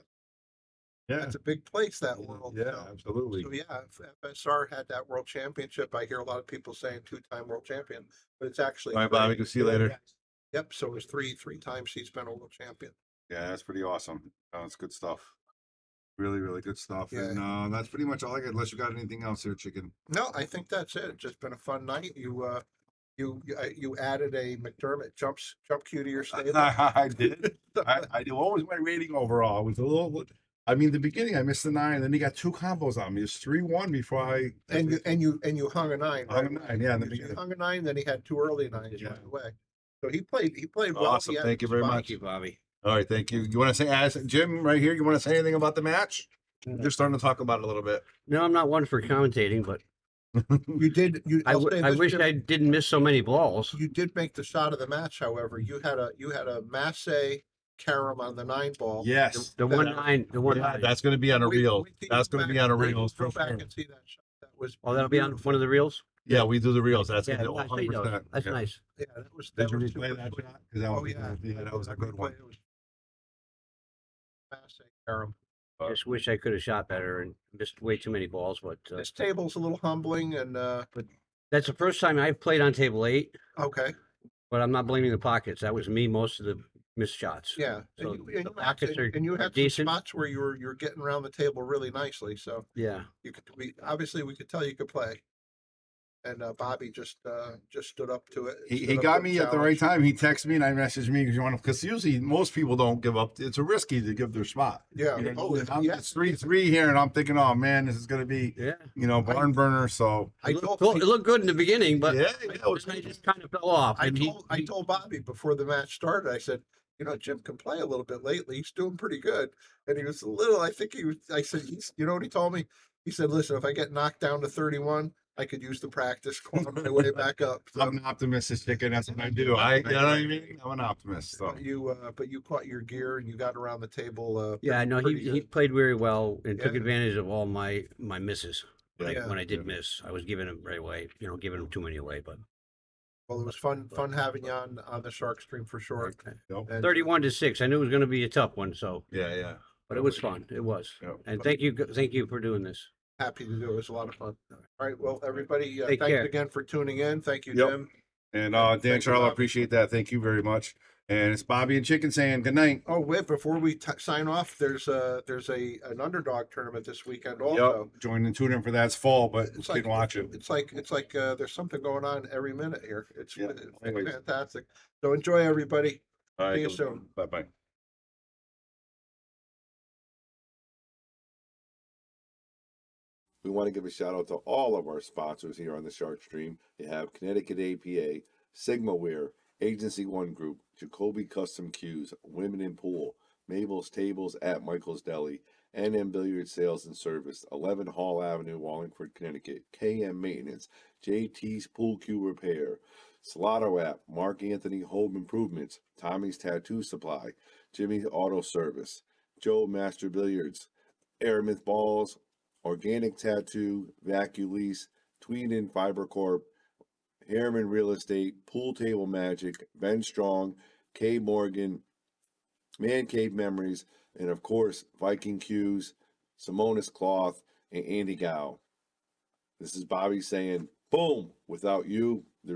Yeah, that's a big place, that world. Yeah, absolutely. So if FSR had that world championship, I hear a lot of people saying 2-time world champion, but it's actually. All right, Bobby. Good to see you later. Yep. So it was three times he's been a world champion. Yeah, that's pretty awesome. That's good stuff. Really, really good stuff. Yeah. And that's pretty much all I got. Unless you got anything else here, Chicken. No, I think that's it. It's just been a fun night. You added a McDermott jump cue to your stable. I did. I did. What was my rating overall? It was a little. I mean, the beginning I missed the 9, then he got 2 combos on me. It was 3-1 before I. And you hung a 9. Right? Hung a 9, yeah. In the You beginning. hung a 9, then he had 2 early 9s right away. So he played well. Awesome. Thank you very much. Thank you, Bobby. All right, thank you. You want to say, Jim, right here? You want to say anything about the match? You're starting to talk about it a little bit. No, I'm not one for commentating, but You did. I wish I didn't miss so many balls. You did make the shot of the match. However, you had a Massey carom on the 9-ball. Yes, The 1-9, the 1-9. that's going to be on a reel. That's going to be on a reel. Go back and see that shot. That was. Oh, that'll be on one of the reels. Yeah, we do the reels. That's Yeah, going to I be see those. 100%. That's nice. Yeah, that was. Did you was replay super that sweet. shot? 'Cause that was a good one. It was Massey carom. I just wish I could have shot better and missed way too many balls. But This table's a little humbling, and that's the first time I've played on table 8. okay, But I'm not blaming the pockets. That was me most of the missed shots. yeah. So And the pockets are you had some decent. spots where you're getting around the table really nicely. So Yeah. you could we could tell you could play, and Bobby just stood up to it. He stood up got to me the at the right challenge. time. He texted me and I messaged me because usually most people don't give up. It's risky to give their spot. Yeah. You know, Oh, and yes. it's 3-3 here, and I'm thinking, oh man, this is going to be barn burner. So It looked good in the beginning, but yeah, it was I just kind of fell off. I told Bobby before the match started. I said, Jim can play a little bit lately. He's doing pretty good. And he was a little, I said, you know what he told me? He said, listen, if I get knocked down to 31, I could use the practice on my way back up. So, I'm an optimistic chicken. That's what I do. You know what I mean? I'm an optimist. So. but you caught your gear and you got around the table. Yeah, I know pretty he good. played very well and took Yeah. advantage of all my misses. Yeah. When I did miss, I was giving him right away. Giving him too many away. But Well, it was fun having you on the Shark Stream for sure. Yep. And, 31-6. I knew it was going to be a tough one. So, Yeah. but it was fun. It was. Yep. And thank you for doing this. happy to do it. It was a lot of fun. All right. Well, everybody, Take thanks care. again for tuning in. Thank you, Yep. Jim. And Thank Dan you, Charles, I Bob. appreciate that. Thank you very much. And it's Bobby and Chicken saying good night. Oh, wait, before we sign off, there's an underdog tournament this weekend also. Yep. Join and tune in for that. It's fall, but It's you can watch it. It's like there's something going on every minute here. It's Yeah, always. fantastic. So enjoy, everybody. All right. See you soon. Bye-bye. We want to give a shout out to all of our sponsors here on the Shark Stream. You have Connecticut APA, Sigma Wear, Agency One Group, Jacoby Custom Cues, Women in Pool, Mabel's Tables at Michael's Deli, NM Billiard Sales and Service, 11 Hall Avenue, Wallingford, Connecticut, KM Maintenance, JT's Pool Cue Repair, Salado App, Mark Anthony Home Improvements, Tommy's Tattoo Supply, Jimmy's Auto Service, Joe Master Billiards, Airmouth Balls, Organic Tattoo, Vaculease, Tweeden Fiber Corp, Harriman Real Estate, Pool Table Magic, Ben Strong, K Morgan, Man Cave Memories, and of course, Viking Cues, Simonis Cloth, and Andy Gow. This is Bobby saying, boom, without you,